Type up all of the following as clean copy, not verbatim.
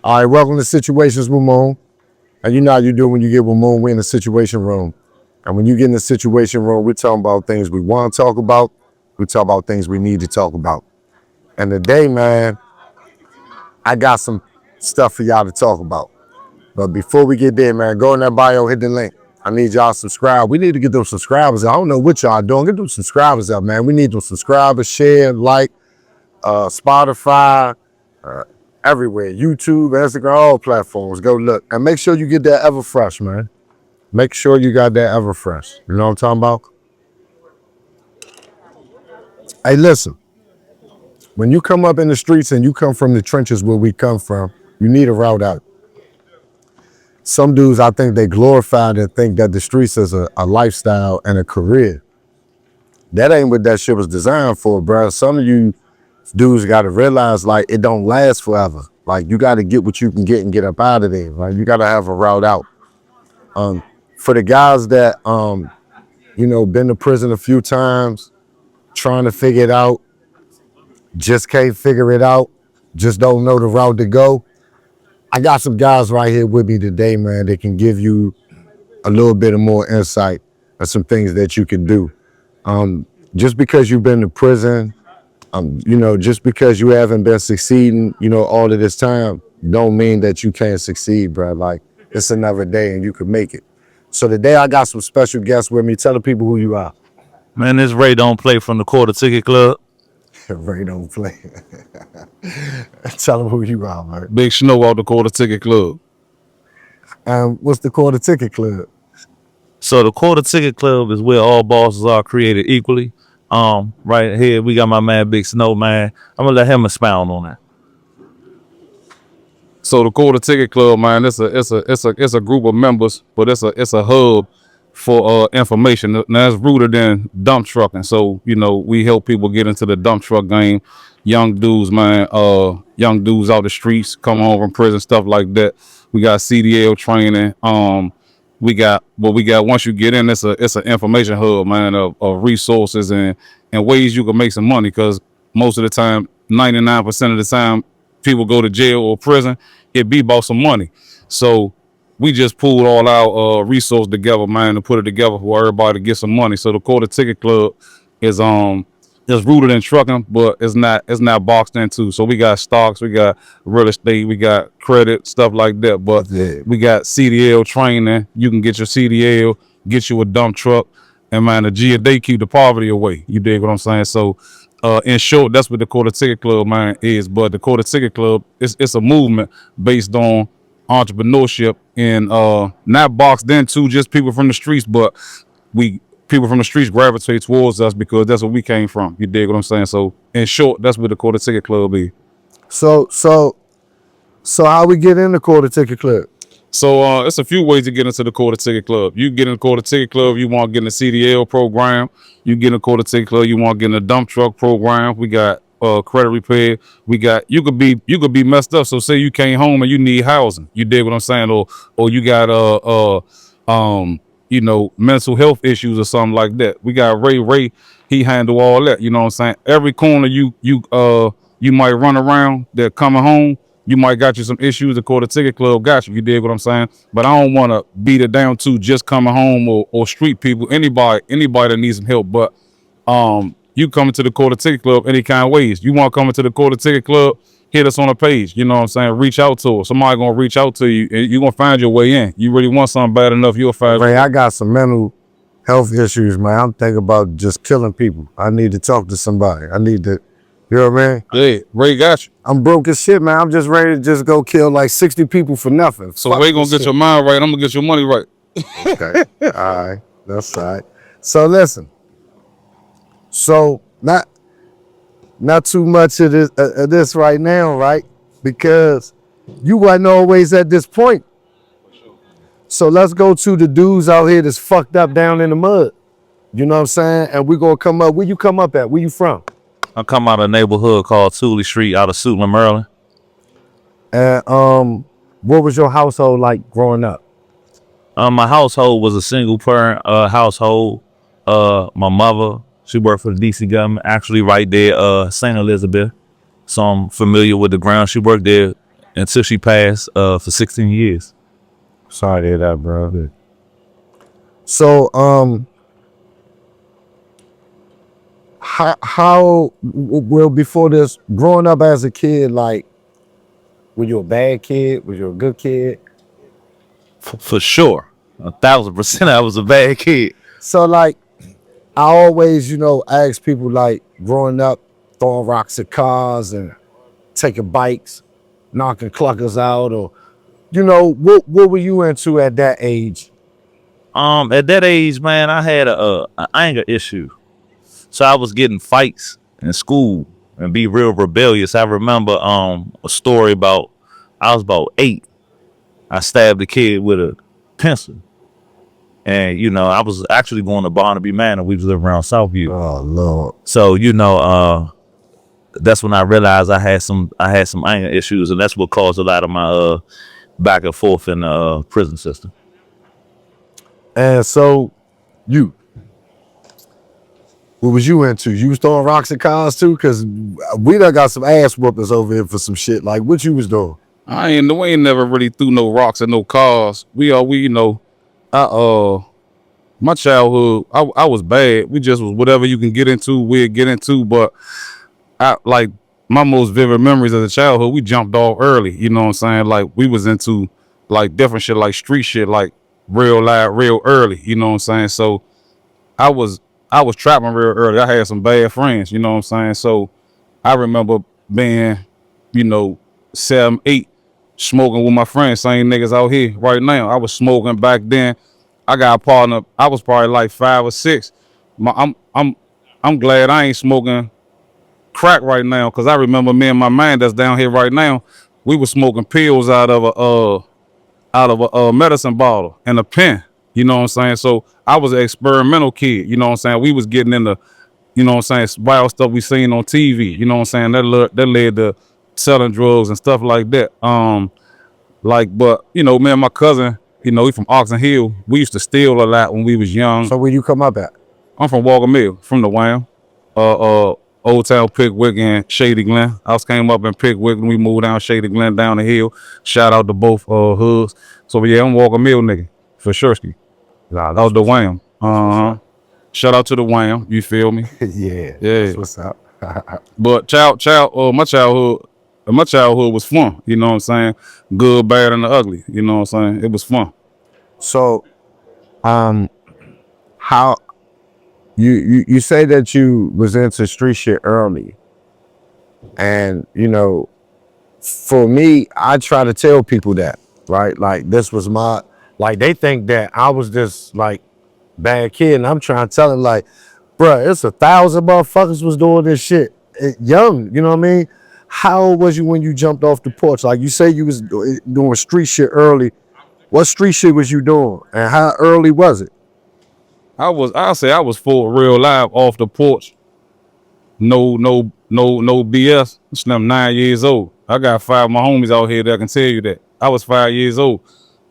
All right, welcome to Situations with Moon. And you know how you do when you get with Moon, we're in the situation room. And when you get in the situation room, we're talking about things we want to talk about. We talk about things we need to talk about. And today, man, I got some stuff for y'all to talk about. But before we get there, man, go in that bio, hit the link. I need y'all to subscribe. We need to get those subscribers. I don't know what y'all doing. Get those subscribers up, man. We need those subscribers, share, like, Spotify, everywhere, YouTube, Instagram, all platforms. Go look. And make sure you get that Everfresh, man. Make sure you got that Everfresh. You know what I'm talking about? Hey, listen. When you come up in the streets and you come from the trenches where we come from, you need a route out. Some dudes, I think they glorified and think that the streets is a lifestyle and a career. That ain't what that shit was designed for, bro. Some of you dudes got to realize, like, it don't last forever. Like, you got to get what you can get and get up out of there. Like, you got to have a route out. For the guys that, been to prison a few times, trying to figure it out, just can't figure it out, just don't know the route to go. I got some guys right here with me today, man, that can give you a little bit of more insight and some things that you can do. Just because you've been to prison, just because you haven't been succeeding, all of this time, don't mean that you can't succeed, bro. Like, it's another day and you can make it. So today I got some special guests with me. Tell the people who you are. Man, this Ray don't play from the Quarter Ticket Club. Ray don't play. Tell them who you are, man. Big Snow out the Quarter Ticket Club. What's the Quarter Ticket Club? So the Quarter Ticket Club is where all bosses are created equally. Right here we got my man Big Snow, man. I'm gonna let him expound on that. So the Quarter Ticket Club, man, it's a group of members, but it's a hub for information. Now it's rooted in dump trucking. So, we help people get into the dump truck game. Young dudes, man, young dudes out the streets, come home from prison, stuff like that. We got CDL training. We got once you get in, it's an information hub, man, of resources and ways you can make some money, because most of the time, 99% of the time, people go to jail or prison, it be about some money. So we just pulled all our resources together, man, to put it together for everybody to get some money. So the Quarter Ticket Club is rooted in trucking, but it's not boxed into. So we got stocks, we got real estate, we got credit, stuff like that. But we got CDL training. You can get your CDL, get you a dump truck, and man, the G a day keep the poverty away. You dig what I'm saying? So in short, that's what the Quarter Ticket Club, man, is. But the Quarter Ticket Club, it's a movement based on entrepreneurship and not boxed into just people from the streets, but people from the streets gravitate towards us because that's where we came from. You dig what I'm saying? So in short, that's what the Quarter Ticket Club is. So how we get in the Quarter Ticket Club? So it's a few ways to get into the Quarter Ticket Club. You get in the Quarter Ticket Club, you want to get in the CDL program. You get in the Quarter Ticket Club, you want to get in the dump truck program. We got credit repair. We got you could be messed up. So say you came home and you need housing. You dig what I'm saying? Or you got mental health issues or something like that. We got Ray, he handle all that. You know what I'm saying? Every corner you might run around, they're coming home. You might got you some issues. The Quarter Ticket Club got you. You dig what I'm saying? But I don't want to beat it down to just coming home or street people. Anybody that needs some help. But you coming to the Quarter Ticket Club any kind of ways. You want to come into the Quarter Ticket Club, hit us on a page. You know what I'm saying? Reach out to us. Somebody gonna reach out to you, and you're gonna find your way in. You really want something bad enough, you'll find. Ray, I got some mental health issues, man. I'm thinking about just killing people. I need to talk to somebody. I need to. You know what I mean? Yeah, Ray got you. I'm broke as shit, man. I'm just ready to just go kill like 60 people for nothing. So Ray gonna get your mind right. I'm gonna get your money right. Okay. All right. That's all right. So listen. So not too much of this right now, right? Because you wasn't always at this point. So let's go to the dudes out here that's fucked up down in the mud. You know what I'm saying? And we're gonna come up. Where you come up at? Where you from? I come out of a neighborhood called Tooley Street out of Suitland, Maryland. And what was your household like growing up? My household was a single parent household. My mother, she worked for the DC government, actually right there, St. Elizabeth. So I'm familiar with the ground. She worked there until she passed for 16 years. Sorry to hear that, bro. So, well, before this, growing up as a kid, like, were you a bad kid? Was you a good kid? For sure. 1,000% I was a bad kid. So, like, I always, ask people, like, growing up, throwing rocks at cars and taking bikes, knocking cluckers out, or, what were you into at that age? At that age, man, I had a anger issue. So I was getting fights in school and be real rebellious. I remember a story about I was about 8. I stabbed a kid with a pencil. And, I was actually going to Barnaby Manor. We was living around Southview. Oh, Lord. So, that's when I realized I had some anger issues, and that's what caused a lot of my back and forth in the prison system. And so, what was you into? You was throwing rocks at cars too? Because we done got some ass whoopers over here for some shit. Like, what you was doing? We ain't never really threw no rocks at no cars. My childhood, I was bad. We just was whatever you can get into, we'd get into. But my most vivid memories of the childhood, we jumped off early. You know what I'm saying? Like, we was into like different shit, like street shit, like real loud, real early. You know what I'm saying? So I was trapping real early. I had some bad friends. You know what I'm saying? So I remember being, 7, 8, smoking with my friends, same niggas out here right now. I was smoking back then. I got a partner. I was probably like 5 or 6. I'm glad I ain't smoking crack right now, because I remember me and my man that's down here right now, we was smoking pills out of a medicine bottle and a pen. You know what I'm saying? So I was an experimental kid. You know what I'm saying? We was getting into, wild stuff we seen on TV. You know what I'm saying? That led to selling drugs and stuff like that. But me and my cousin, we from Oxon Hill. We used to steal a lot when we was young. So where you come up at? I'm from Walker Mill, from the Wham. Old Town Pickwick and Shady Glen. I came up in Pickwick and we moved down Shady Glen down the hill. Shout out to both hoods. So yeah, I'm Walker Mill nigga for sure. Nah, that was the Wham. Shout out to the Wham. You feel me? Yeah. That's what's up. But my childhood was fun. You know what I'm saying? Good, bad, and the ugly. You know what I'm saying? It was fun. So, how you say that you was into street shit early, and for me, I try to tell people that, right? Like, this was they think that I was this like bad kid, and I'm trying to tell them, like, bruh, it's 1,000 motherfuckers was doing this shit young. You know what I mean? How old was you when you jumped off the porch? Like, you say you was doing street shit early. What street shit was you doing, and how early was it? I'll say I was full real live off the porch. No BS. I'm 9 years old. I got 5 of my homies out here that can tell you that. I was 5 years old.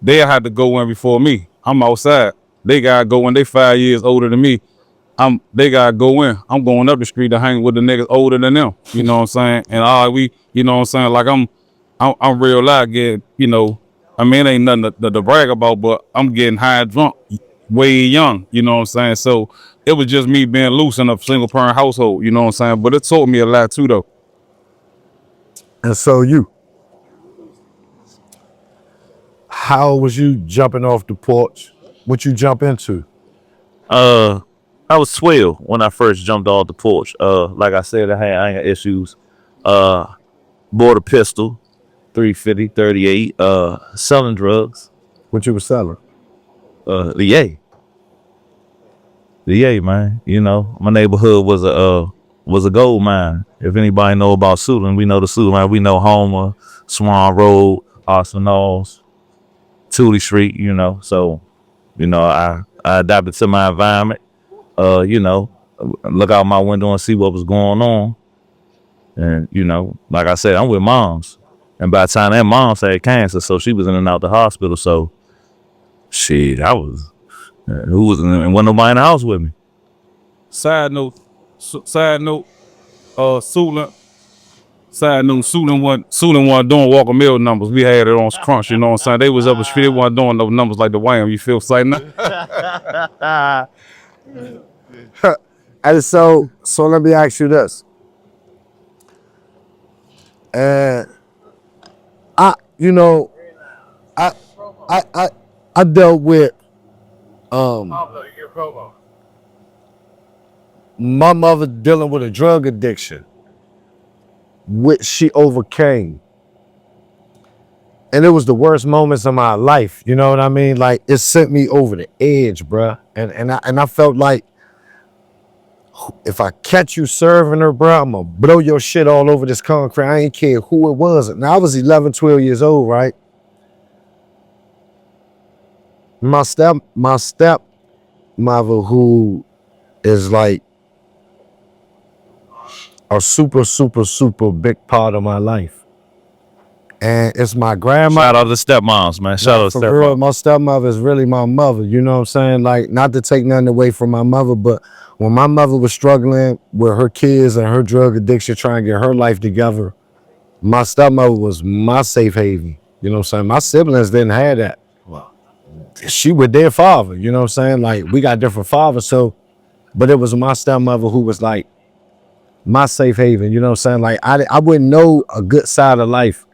They had to go in before me. I'm outside. They gotta go in. They 5 years older than me. They gotta go in. I'm going up the street to hang with the niggas older than them. You know what I'm saying? And you know what I'm saying? Like, I'm real live getting, it ain't nothing to brag about, but I'm getting high drunk way young. You know what I'm saying? So it was just me being loose in a single parent household. You know what I'm saying? But it taught me a lot too, though. And so how was you jumping off the porch? What you jump into? I was 12 when I first jumped off the porch. Like I said, I had anger issues. Bought a pistol, 350, 38, selling drugs. What you was selling? The yay, man. My neighborhood was a gold mine. If anybody know about Suitland, we know the Suitland mine. We know Homer, Swan Road, Arsenals, Tootie Street, So, I adapted to my environment. Look out my window and see what was going on. And, like I said, I'm with moms. And by the time that mom had cancer, so she was in and out the hospital. So, shit, I was, who was, and wasn't nobody in the house with me. Side note, Suitland, Side note, Suitland wasn't doing Walker Mill numbers. We had it on Crunch, you know what I'm saying? They was up the street, they wasn't doing those numbers like the Wham, you feel saying that? And so let me ask you this. And I, you know, I dealt with my mother dealing with a drug addiction, which she overcame. And it was the worst moments of my life. You know what I mean? Like, it sent me over the edge, bruh. And I felt like, if I catch you serving her, bruh, I'm gonna blow your shit all over this concrete. I ain't care who it was. Now, I was 11, 12 years old, right? My stepmother, who is like a super, super, super big part of my life. And it's my grandma. Shout out to stepmoms, man. Shout out to For real, stepmoms. my stepmother is really my mother. You know what I'm saying? Like, not to take nothing away from my mother, but when my mother was struggling with her kids and her drug addiction, trying to get her life together, my stepmother was my safe haven. You know what I'm saying? My siblings didn't have that. She with their father, you know what I'm saying? Like, we got different fathers, so, but it was my stepmother who was like my safe haven, you know what I'm saying? Like, I wouldn't know a good side of life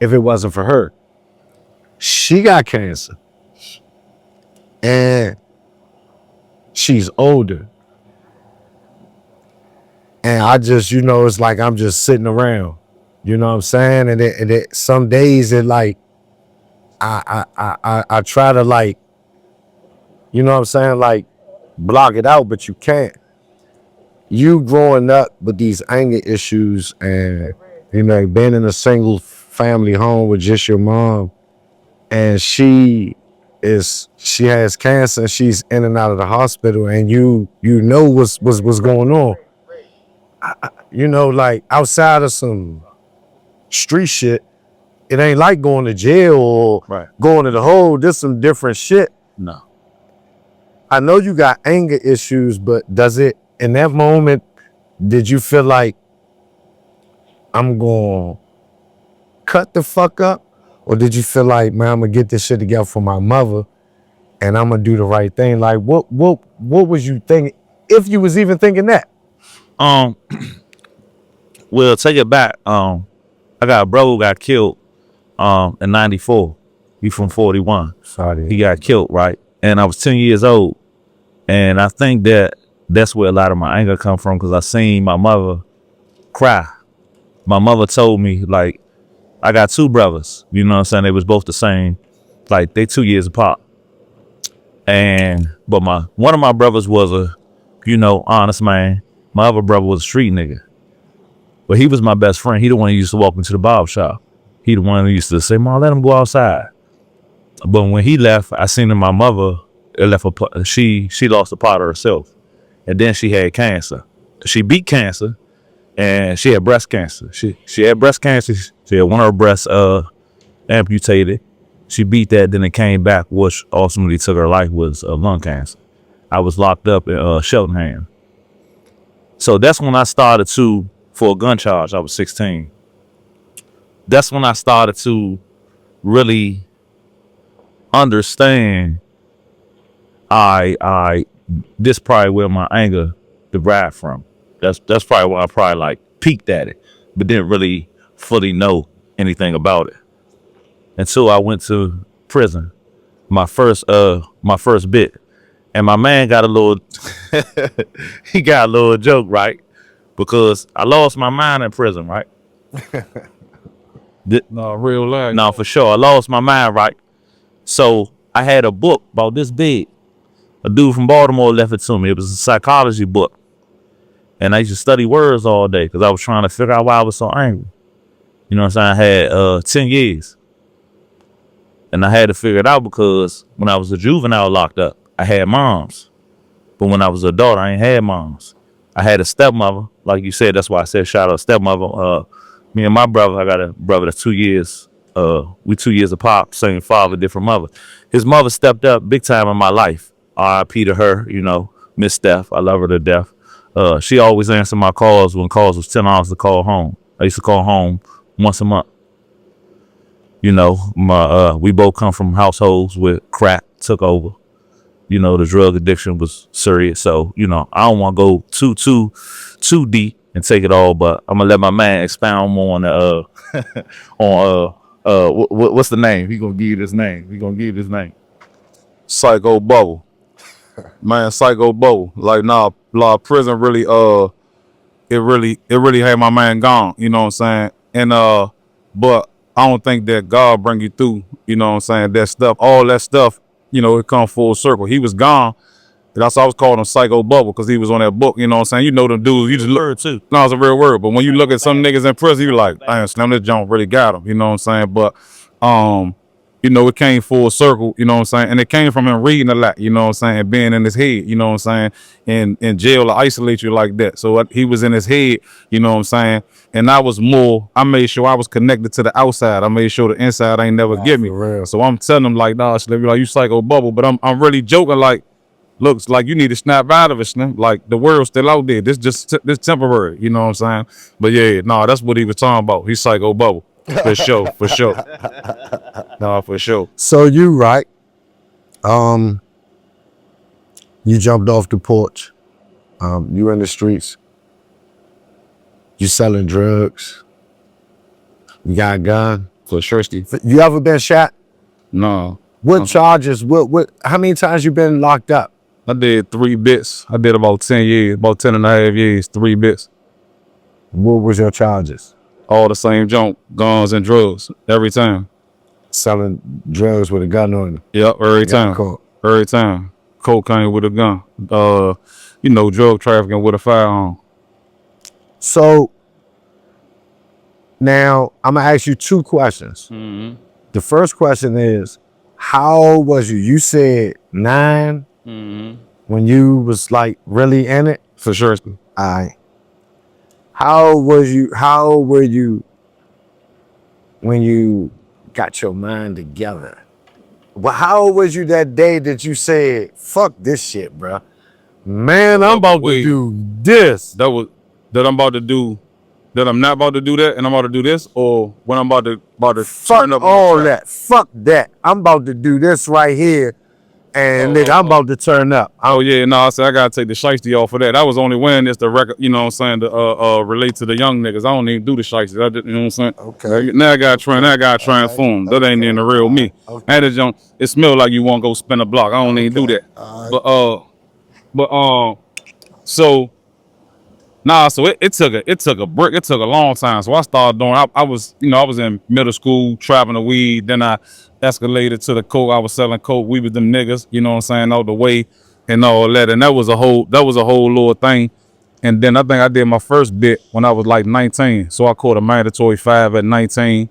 if it wasn't for her. She got cancer. And she's older. And I just, you know, it's like I'm just sitting around. You know what I'm saying? And it some days it like I try to, like, you know what I'm saying, like, block it out, but you can't. You growing up with these anger issues and, you know, being in a single family home with just your mom, and she has cancer, she's in and out of the hospital, and you know what's going on. You know, like, outside of some street shit, it ain't like going to jail or Right. going to the hole. There's some different shit. No. I know you got anger issues, but does it, in that moment, did you feel like, I'm going to cut the fuck up? Or did you feel like, man, I'm going to get this shit together for my mother and I'm going to do the right thing? Like, what was you thinking, if you was even thinking that? Well, take it back. I got a brother who got killed in 94. He from 41. Sorry. He got killed, right? And I was 10 years old. And I think that's where a lot of my anger come from, because I seen my mother cry. My mother told me, like, I got two brothers, you know what I'm saying? They was both the same. Like, they 2 years apart. But one of my brothers was a, you know, honest man. My other brother was a street nigga. But he was my best friend. He the one who used to walk into the barber shop. He the one who used to say, Mom, let him go outside. But when he left, I seen that my mother she lost a part of herself. And then she had cancer. She beat cancer, and she had breast cancer. She had breast cancer. She had one of her breasts amputated. She beat that, then it came back, which ultimately took her life, was lung cancer. I was locked up in Cheltenham. So that's when I started for a gun charge. I was 16. That's when I started to really understand this probably where my anger derived from. That's probably why I probably like peaked at it, but didn't really fully know anything about it until I went to prison. My first bit. And my man got a little he got a little joke, right? Because I lost my mind in prison, right? No, real life. No, for sure. I lost my mind, right? So I had a book about this big. A dude from Baltimore left it to me. It was a psychology book. And I used to study words all day because I was trying to figure out why I was so angry. You know what I'm saying? I had 10 years. And I had to figure it out because when I was a juvenile locked up, I had moms. But when I was an adult, I ain't had moms. I had a stepmother. Like you said, that's why I said shout out stepmother. Me and my brother, I got a brother that's 2 years. We 2 years apart, same father, different mother. His mother stepped up big time in my life. R.I.P. to her, you know, Miss Steph. I love her to death. She always answered my calls when calls was $10 to call home. I used to call home once a month. You know, we both come from households where crack took over. You know, the drug addiction was serious. So, you know, I don't want to go too deep and take it all, but I'm gonna let my man expound more on the what's the name? He gonna give you this name. Psycho bubble, man. Psycho bubble. Like nah, prison really it really had my man gone. You know what I'm saying? And but I don't think that God bring you through. You know what I'm saying? That stuff, all that stuff. You know, it come full circle. He was gone. That's why I was calling him Psycho Bubble, because he was on that book. You know what I'm saying? You know them dudes. You just look. Too. No, it's a real word. But when you look at some niggas in prison, you like, damn, Slim, this junk really got him. You know what I'm saying? But you know, it came full circle. You know what I'm saying? And it came from him reading a lot. You know what I'm saying? And being in his head. You know what I'm saying? And in jail to isolate you like that. So he was in his head. You know what I'm saying? And I made sure I was connected to the outside. I made sure the inside ain't never get me. Real. So I'm telling him like, nah, Slim, like you Psycho Bubble. But I'm really joking like, looks like you need to snap out of it, Slim. Like the world's still out there. This temporary. You know what I'm saying? But yeah, nah, that's what he was talking about. He's Psycho Bubble. For sure, for sure. Nah, for sure. So you right. You jumped off the porch. You in the streets. You selling drugs. You got a gun. For sure. You ever been shot? No. What charges? What? How many times you been locked up? I did 3 bits. I did about 10 years, about 10 and a half years, 3 bits. What was your charges? All the same junk, guns and drugs, every time. Selling drugs with a gun on you. Yep, every time. Caught. Every time. Cocaine with a gun. You know, drug trafficking with a firearm. So now I'm gonna ask you 2 questions. Mm-hmm. The first question is, how old was you? You said 9 when you was like really in it. For sure. All right. How old were you when you got your mind together? Well, how old was you that day that you said, fuck this shit, bro? Man, I'm about to do this. That I'm about to do, that I'm not about to do that and I'm about to do this, or when I'm about to Fuck turn up all that. Fuck that. I'm about to do this right here. And nigga, I'm about to turn up. Oh yeah, no, I said I gotta take the shiesty off of that. I was only wearing this to record, you know what I'm saying, to relate to the young niggas. I don't even do the shiesty. You know what I'm saying? Okay. Now I gotta transform. That ain't in the real me. Okay. And it junk, it smell like you wanna go spin a block. I don't even do that. So nah, so it took a break. It took a long time. So I started doing. I was in middle school trapping the weed. Then I escalated to the coke. I was selling coke. We was them niggas. You know what I'm saying, all the way and all that. And that was a whole little thing. And then I think I did my first bit when I was like 19. So I caught a mandatory 5 at 19.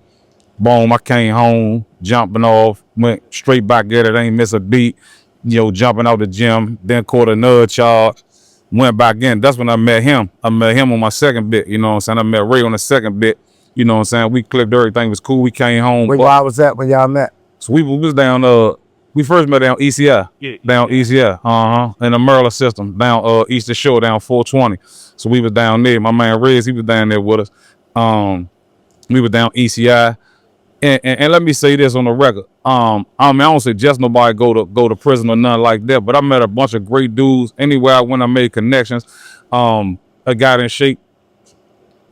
Boom, I came home, jumping off, went straight back at it. Ain't miss a beat. You know, jumping out the gym. Then caught another charge. Went back in. That's when I met him. I met him on my second bit. You know what I'm saying? I met Ray on the second bit. You know what I'm saying? We clicked, everything was cool. We came home. Wait, why was that when y'all met? So we was down, we first met down ECI. Yeah. Down ECI, in the Maryland system, down Eastern Shore, down 420. So we was down there. My man Riz, he was down there with us. We were down ECI. And let me say this on the record. I mean, I don't suggest nobody go to prison or nothing like that, but I met a bunch of great dudes. Anywhere I went, I made connections. I got in shape.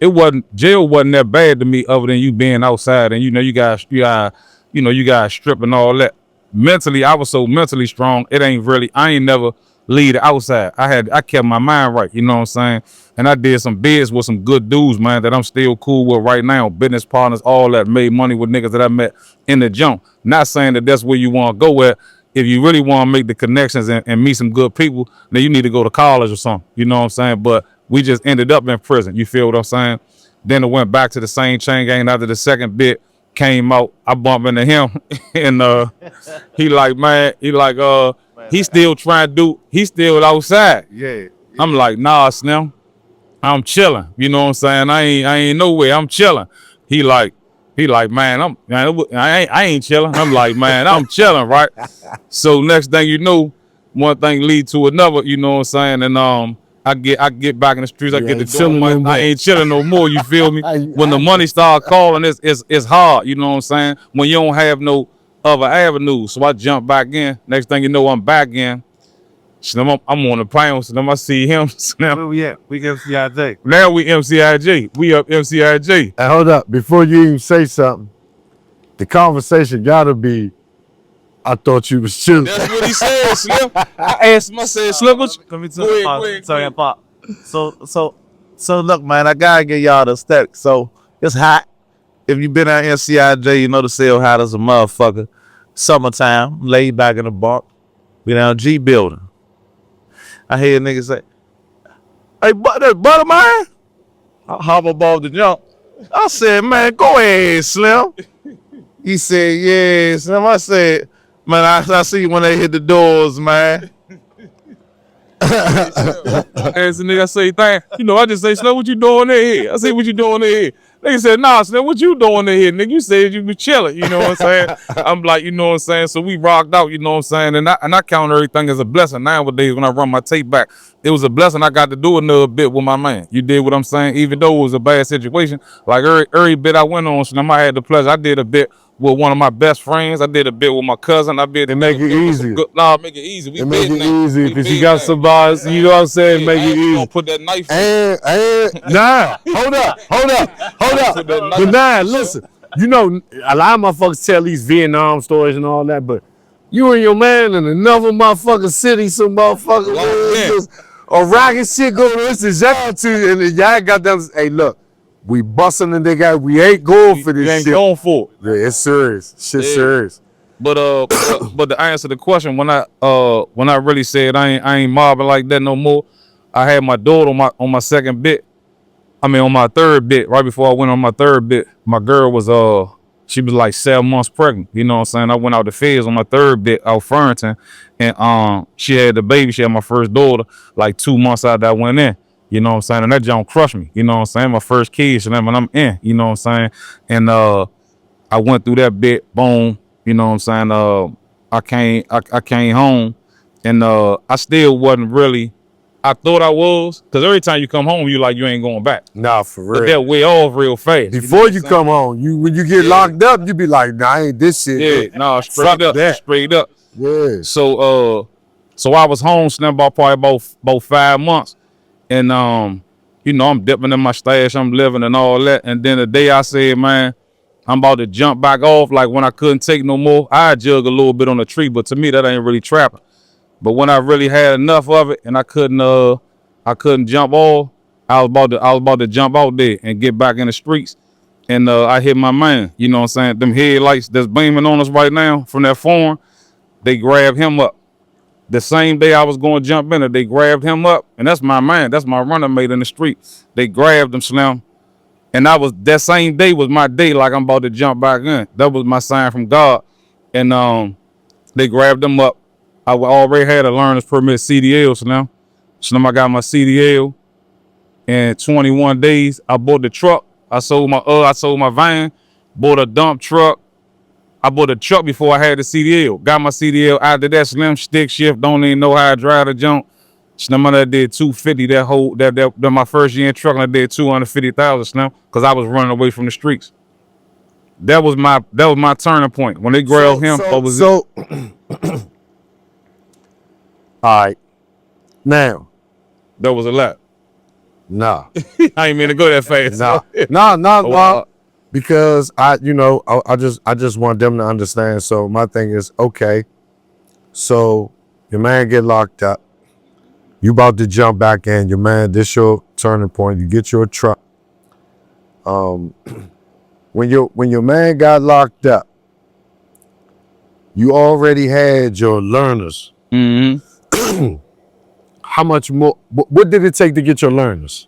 Jail wasn't that bad to me, other than you being outside and you guys strip and all that. Mentally, I was so mentally strong. I ain't never leave the outside. I kept my mind right, you know what I'm saying? And I did some bids with some good dudes, man, that I'm still cool with right now. Business partners, all that, made money with niggas that I met in the jump. Not saying that that's where you want to go at. If you really want to make the connections and meet some good people, then you need to go to college or something, you know what I'm saying? But we just ended up in prison, you feel what I'm saying? Then it went back to the same chain gang after the second bit came out. I bumped into him and he's still trying to do, he's still outside. Yeah. I'm like, nah, Slim, I'm chilling. You know what I'm saying? I ain't nowhere. I'm chilling. He like, man, I ain't chilling. I'm like, man, I'm chilling, right? So next thing you know, one thing lead to another, you know what I'm saying? And I get back in the streets. I You get the ain't chilling doing no money. I more. ain't chilling no more. You feel me? I- When the money start calling, it's hard. You know what I'm saying? When you don't have no other avenues. So I jump back in. Next thing you know, I'm back in. So I'm on the plane. So then I see him. So now, Where we at? We get CIJ. now we MCIJ. We up MCIJ. Hey, hold up. Before you even say something, the conversation gotta be, I thought you was chilling. That's what he said, Slim. I asked him, I said, Slim, what you? Let me Go ahead, tell go you, ahead. Pop. So look, man, I gotta get y'all the aesthetic. So it's hot. If you been out NCIJ, you know the cell hot as a motherfucker. Summertime, laid back in the bar. We down G building. I hear niggas say, "Hey, butter man." I hop above the jump. I said, "Man, go ahead, Slim." He said, "Yeah, Slim." I said, "Man, I see you when they hit the doors, man." Asked the nigga, I say, "Thank." You know, I just say, Slim, what you doing in here? I say, what you doing in here? Nigga said, nah, Slim, what you doing in here? Nigga, you said you be chilling, you know what I'm saying? I'm like, you know what I'm saying? So we rocked out, you know what I'm saying? And I count everything as a blessing nowadays when I run my tape back. It was a blessing I got to do another bit with my man. You did what I'm saying? Even though it was a bad situation, like every bit I went on, Slim, I had the pleasure. I did a bit with one of my best friends. I did a bit with my cousin. I did It make it easier. Nah, make it easy. We It make big it now. easy We because you big got now. somebody, you know what I'm saying? Make I it ain't easy. gonna put that knife in. And nah, hold up. But nah, listen, you know, a lot of motherfuckers tell these Vietnam stories and all that, but you and your man in another motherfucking city, some motherfucker Yeah. just a rocket shit going on. It's exactly to, and then y'all got them. Hey, look, we busting and they got. We ain't going for this You ain't shit. going for it. Yeah, it's serious. Shit, Yeah. serious. But to answer the question, when I really said I ain't mobbing like that no more, I had my daughter on my second bit. I mean on my third bit. Right before I went on my third bit, my girl was she was like 7 months pregnant. You know what I'm saying? I went out the feds on my third bit out Farrington, and she had the baby. She had my first daughter like 2 months out that I went in. You know what I'm saying? And that junk crushed me. You know what I'm saying? My first kid, so then when I'm in, you know what I'm saying? And I went through that bit, boom, you know what I'm saying? I came home and I still wasn't really, I thought I was, because every time you come home, you like you ain't going back. Nah, for But real. that way off real fast. Before you come home, when you get locked up, you be like, nah, I ain't this shit. Yeah, nah, Fuck straight up, that. straight up. Yeah. So I was home about probably about 5 months. And you know, I'm dipping in my stash, I'm living and all that. And then the day I said, man, I'm about to jump back off, like when I couldn't take no more, I jug a little bit on the tree, but to me that ain't really trapping. But when I really had enough of it and I couldn't jump off, I was about to jump out there and get back in the streets. And I hit my man, you know what I'm saying? Them headlights that's beaming on us right now from that phone, they grabbed him up. The same day I was going to jump in it, they grabbed him up. And that's my man, that's my running mate in the street. They grabbed him, Slim. And that same day was my day, like I'm about to jump back in. That was my sign from God. And they grabbed him up. I already had a learner's permit CDLs now. So now I got my CDL. In 21 days, I bought the truck. I sold my van, bought a dump truck. I bought a truck before I had the CDL. Got my CDL after that, Slim, stick shift, don't even know how to drive the junk. Slim, I did 250 that my first year in truck, and I did 250,000, Slim, because I was running away from the streets. That was my turning point. When they grabbed him, All right. Now, that was a lot. nah. I ain't mean to go that fast. Nah. Because I just want them to understand. So my thing is, okay, so your man get locked up. You about to jump back in. Your man, this your turning point. You get your truck. When your man got locked up, you already had your learners. Mm-hmm. How much more? What did it take to get your learners?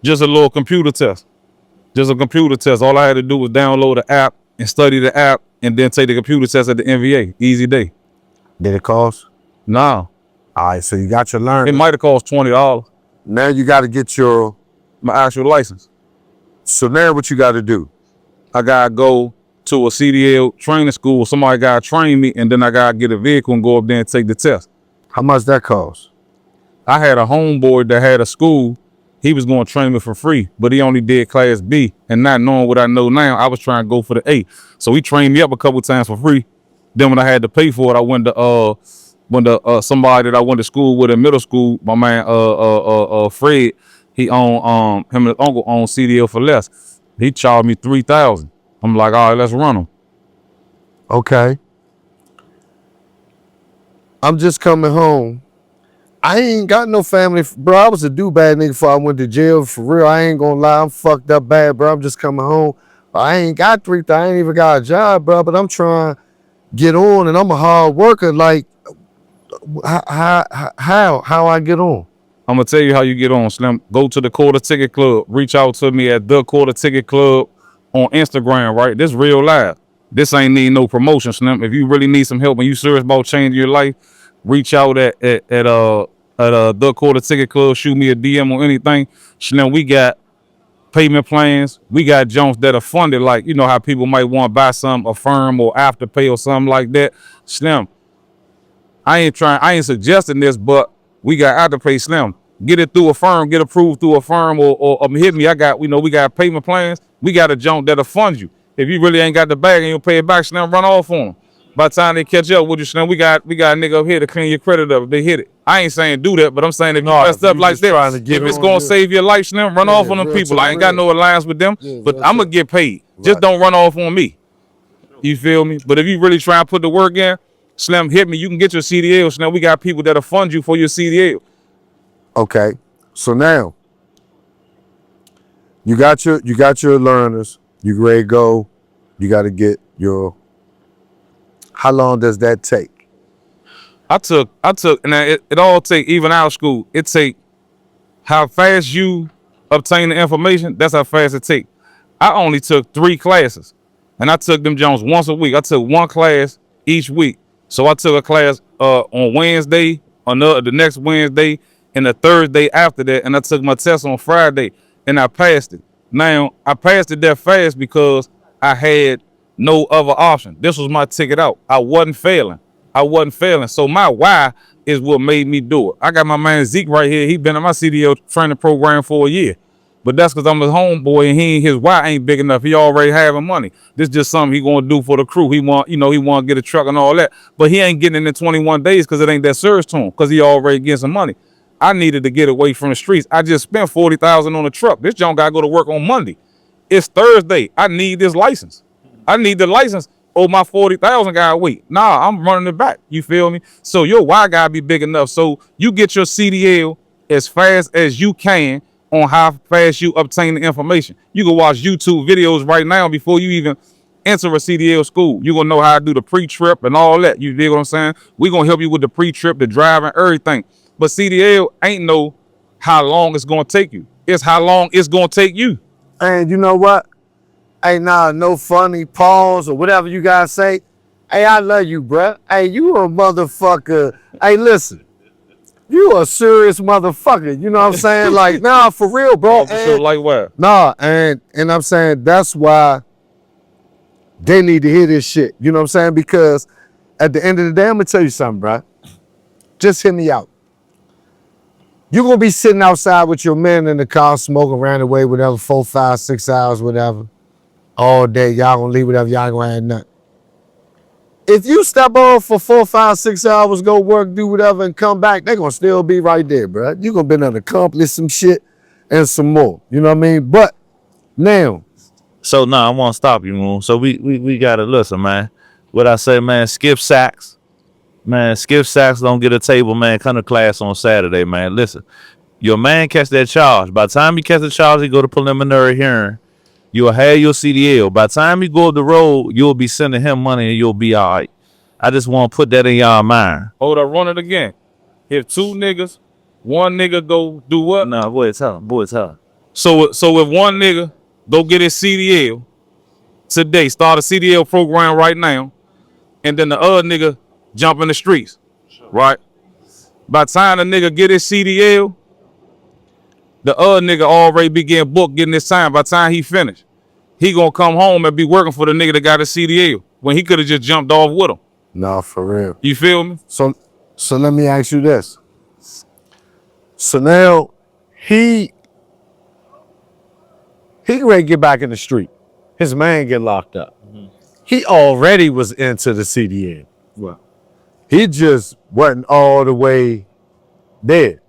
Just a little computer test. Just a computer test. All I had to do was download the app and study the app and then take the computer test at the NVA. Easy day. Did it cost? No. All right, so you got your learners. It might have cost $20. Now you got to get My actual license. so now what you got to do? I got to go to a CDL training school. Somebody got to train me, and then I got to get a vehicle and go up there and take the test. How much that cost? I had a homeboy that had a school. He was going to train me for free, but he only did class B. And not knowing what I know now, I was trying to go for the A. So he trained me up a couple times for free. Then when I had to pay for it, I went to somebody that I went to school with in middle school, my man Fred, he owned him and his uncle owned CDL for less. He charged me $3,000. I'm like, all right, let's run them. Okay. I'm just coming home. I ain't got no family, bro. I was a do-bad nigga before I went to jail. For real, I ain't gonna lie. I'm fucked up bad, bro. I'm just coming home. I ain't got 3,000. I ain't even got a job, bro. But I'm trying to get on, and I'm a hard worker. Like, how I get on? I'm gonna tell you how you get on, Slim. Go to the Quarter Ticket Club. Reach out to me at the Quarter Ticket Club on Instagram, right? This real live. This ain't need no promotion, Slim. If you really need some help and you serious about changing your life, reach out at the Quarter Ticket Club. Shoot me a DM or anything. Slim, we got payment plans. We got Jones that are funded, like, you know how people might want to buy some, a firm or afterpay or something like that. Slim, I ain't suggesting this, but we got afterpay. Slim, get it through a firm, get approved through a firm, or hit me. We got payment plans. We got a junk that'll fund you. If you really ain't got the bag and you'll pay it back, Slim, run off on them. By the time they catch up with you, Slim, we got a nigga up here to clean your credit up if they hit it. I ain't saying do that, but I'm saying if you messed up like that, if it's gonna save your life, Slim, run off on them people. I ain't got no alliance with them, but I'm gonna get paid. Just don't run off on me. You feel me? But if you really try and put the work in, Slim, hit me. You can get your CDL. Slim, we got people that'll fund you for your CDL. Okay. So now you got your learners. You ready to go. You got to get your. How long does that take? I took, and it all take, even out of school, it take how fast you obtain the information, that's how fast it take. I only took 3 classes, and I took them Jones once a week. I took 1 class each week. So I took a class on Wednesday, the next Wednesday, and the Thursday after that, and I took my test on Friday, and I passed it. Now, I passed it that fast because I had no other option. This was my ticket out. I wasn't failing. So my why is what made me do it. I got my man Zeke right here. He been in my CDL training program for a year. But that's because I'm his homeboy and his why ain't big enough. He already having money. This just something he gonna do for the crew. He want to get a truck and all that. But he ain't getting it in 21 days because it ain't that serious to him, because he already getting some money. I needed to get away from the streets. I just spent $40,000 on a truck. This junk gotta go to work on Monday. It's Thursday. I need this license. I need the license. Oh, my 40,000 gotta wait. Nah, I'm running it back. You feel me? So your why gotta be big enough. So you get your CDL as fast as you can on how fast you obtain the information. You can watch YouTube videos right now before you even enter a CDL school. You're gonna know how to do the pre-trip and all that. You dig what I'm saying? We're gonna help you with the pre-trip, the driving, everything. But CDL ain't no how long it's gonna take you. It's how long it's gonna take you. And you know what? Hey, no funny pause or whatever you guys say. Hey, I love you, bruh. Hey, you a motherfucker. Hey, listen. You a serious motherfucker. You know what I'm saying? Like, nah, for real, bro. And, like what? Nah, and I'm saying that's why they need to hear this shit. You know what I'm saying? Because at the end of the day, I'm gonna tell you something, bruh. Just hear me out. You're gonna be sitting outside with your men in the car, smoking around the way, whatever, 4, 5, 6 hours, whatever. All day, y'all gonna leave whatever, y'all gonna have nothing. If you step off for 4, 5, 6 hours, go work, do whatever, and come back, they gonna still be right there, bro. You gonna be able to accomplish some shit and some more. You know what I mean? But now. So I won't stop you, Moon. So we gotta listen, man. What I say, man, skip sacks. Man, skip sacks, don't get a table, man. Come to class on Saturday, man. Listen, your man catch that charge. By the time he catch the charge, he go to preliminary hearing. You'll have your CDL. By the time you go up the road, you'll be sending him money and you'll be all right. I just want to put that in y'all mind. Hold up, run it again. If 2 niggas, 1 nigga go do what? Nah, boy, tell him. So if 1 nigga go get his CDL today, start a CDL program right now, and then the other nigga jump in the streets, right? By the time the nigga get his CDL, the other nigga already began book getting his time. By the time he finished, he gonna come home and be working for the nigga that got his CDL when he could have just jumped off with him. Nah, for real. You feel me? So let me ask you this. So now he ready to get back in the street. His man get locked up. He already was into the CDL. Well, He just wasn't all the way there.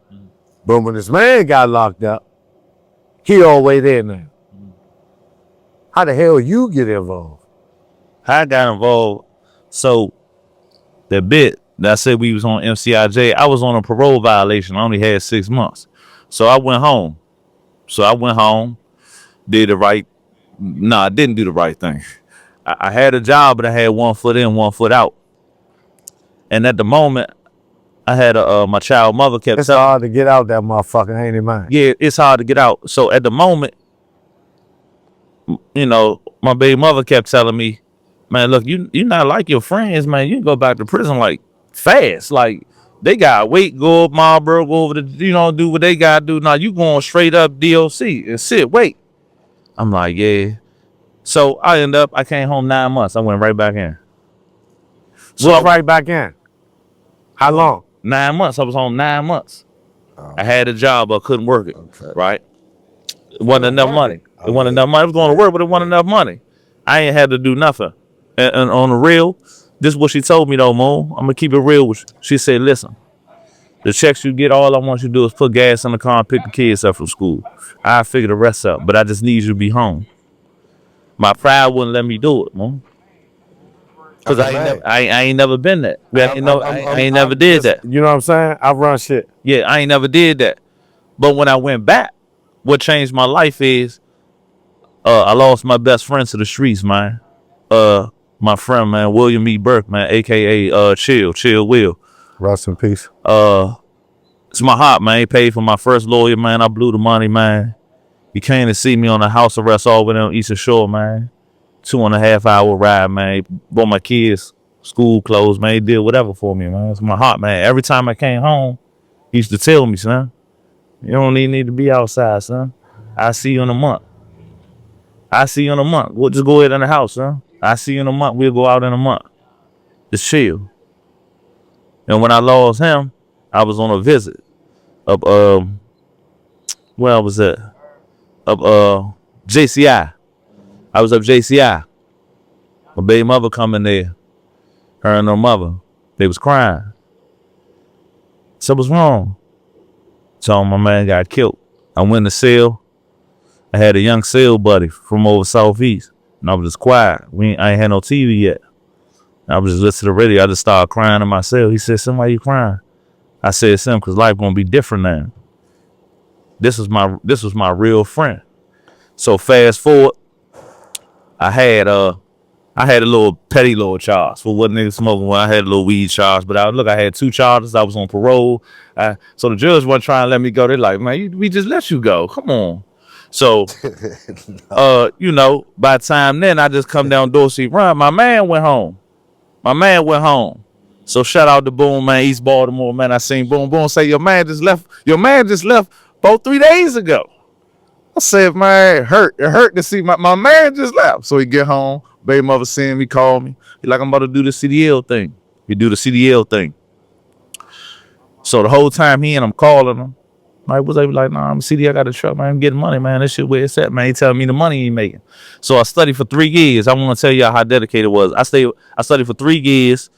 But when his man got locked up, he all the way there now. How the hell you get involved? I got involved. So the bit that I said we was on MCIJ, I was on a parole violation. I only had 6 months. So I went home. Did the right. No, I didn't do the right thing. I had a job, but I had 1 foot in, 1 foot out. And at the moment, I had my child mother kept It's telling me, hard to get out that motherfucker, ain't it, man? yeah, it's hard to get out. So at the moment, you know, my baby mother kept telling me, man, look, you not like your friends, man. You can go back to prison like fast. Like they got wait, go up Marlboro, go over to, do what they gotta do. Now you going straight up DOC and sit, wait. I'm like, yeah. So I came home 9 months. I went right back in. So right back in. How long? 9 months. I was home 9 months. I had a job, but I couldn't work it. Okay. Right? It wasn't enough money. It wasn't enough money. I was going to work, but it wasn't enough money. I ain't had to do nothing. And on the real, this is what she told me though, Mo. I'm gonna keep it real with you. She said, listen, the checks you get, all I want you to do is put gas in the car and pick the kids up from school. I figure the rest out, but I just need you to be home. My pride wouldn't let me do it, Mo. Cause I ain't never been that. I ain't never did that. You know what I'm saying? I run shit. Yeah, I ain't never did that. But when I went back, what changed my life is I lost my best friend to the streets, man. My friend, man, William E. Burke, man, aka Chill Will. Rest in peace. It's my heart, man. He paid for my first lawyer, man. I blew the money, man. He came to see me on a house arrest all the way on Eastern Shore, man. 2.5 hour ride, man. He bought my kids school clothes, man. He did whatever for me, man. It's my heart, man. Every time I came home, he used to tell me, son, you don't even need to be outside, son. I'll see you in a month. We'll just go ahead in the house, son. I see you in a month. We'll go out in a month. Just chill. And when I lost him, I was on a visit up where I was at? Up JCI. I was up JCI. My baby mother coming there. Her and her mother. They was crying. So what's wrong? So my man got killed. I went to cell. I had a young cell buddy from over Southeast. And I was just quiet. I ain't had no TV yet. I was just listening to the radio. I just started crying in my cell. He said, son, why you crying? I said, son, because life gonna be different now. This was my real friend. So fast forward, I had a little petty little charge for what niggas smoking when I had a little weed charge. But I had 2 charges. I was on parole. So the judge wasn't trying to let me go. They're like, man, we just let you go. Come on. So, by the time then, I just come down Dorsey Run. My man went home. So shout out to Boom, man, East Baltimore, man. I seen Boom say, your man just left about 3 days ago. I said, man, it hurt to see my man just left. So he get home, baby mother seen me, call me. He like, I'm about to do the CDL thing. He do the CDL thing. So the whole time I'm calling him. Like, what's up? Like, nah, I'm CDL, I got a truck, man. I'm getting money, man. This shit where it's at, man. He telling me the money he making. So I studied for 3 years. I want to tell y'all how dedicated it was. I studied for 3 years,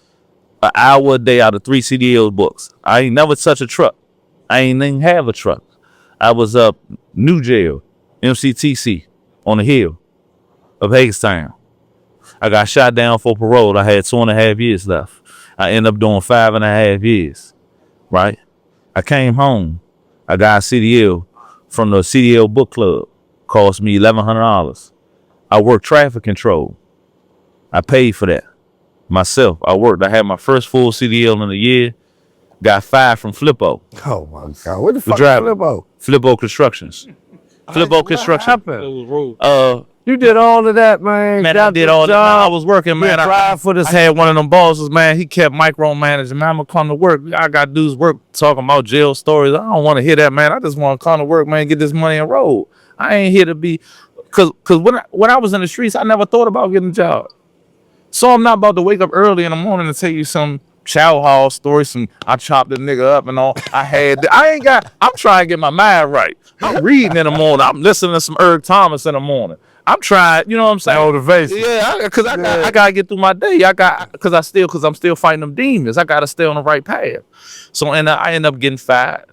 an hour a day out of 3 CDL books. I ain't never touched a truck. I ain't even have a truck. I was up New Jail, MCTC, on the hill of Hagerstown. I got shot down for parole. I had 2.5 years left. I ended up doing 5.5 years, right? I came home. I got a CDL from the CDL book club. Cost me $1,100. I worked traffic control. I paid for that myself. I had my first full CDL in a year. Got 5 from Flippo. Oh my God. What the fuck is Flippo? Flippo Constructions. Flippo Construction. You did all of that, man. Man, I did all that. I was working, man. I for had one of them bosses, man. He kept micromanaging. Man, I'm gonna come to work. I got dudes work talking about jail stories. I don't want to hear that, man. I just want to come to work, man, get this money and roll. I ain't here to be, cause when I was in the streets, I never thought about getting a job. So I'm not about to wake up early in the morning and tell you some chow hall story. I chopped the nigga up and all. I'm trying to get my mind right. I'm reading in the morning. I'm listening to some Eric Thomas in the morning. I'm trying, you know what I'm saying? Motivation. Yeah, because I gotta get through my day. Because I'm still fighting them demons. I gotta stay on the right path. So and I end up getting fired.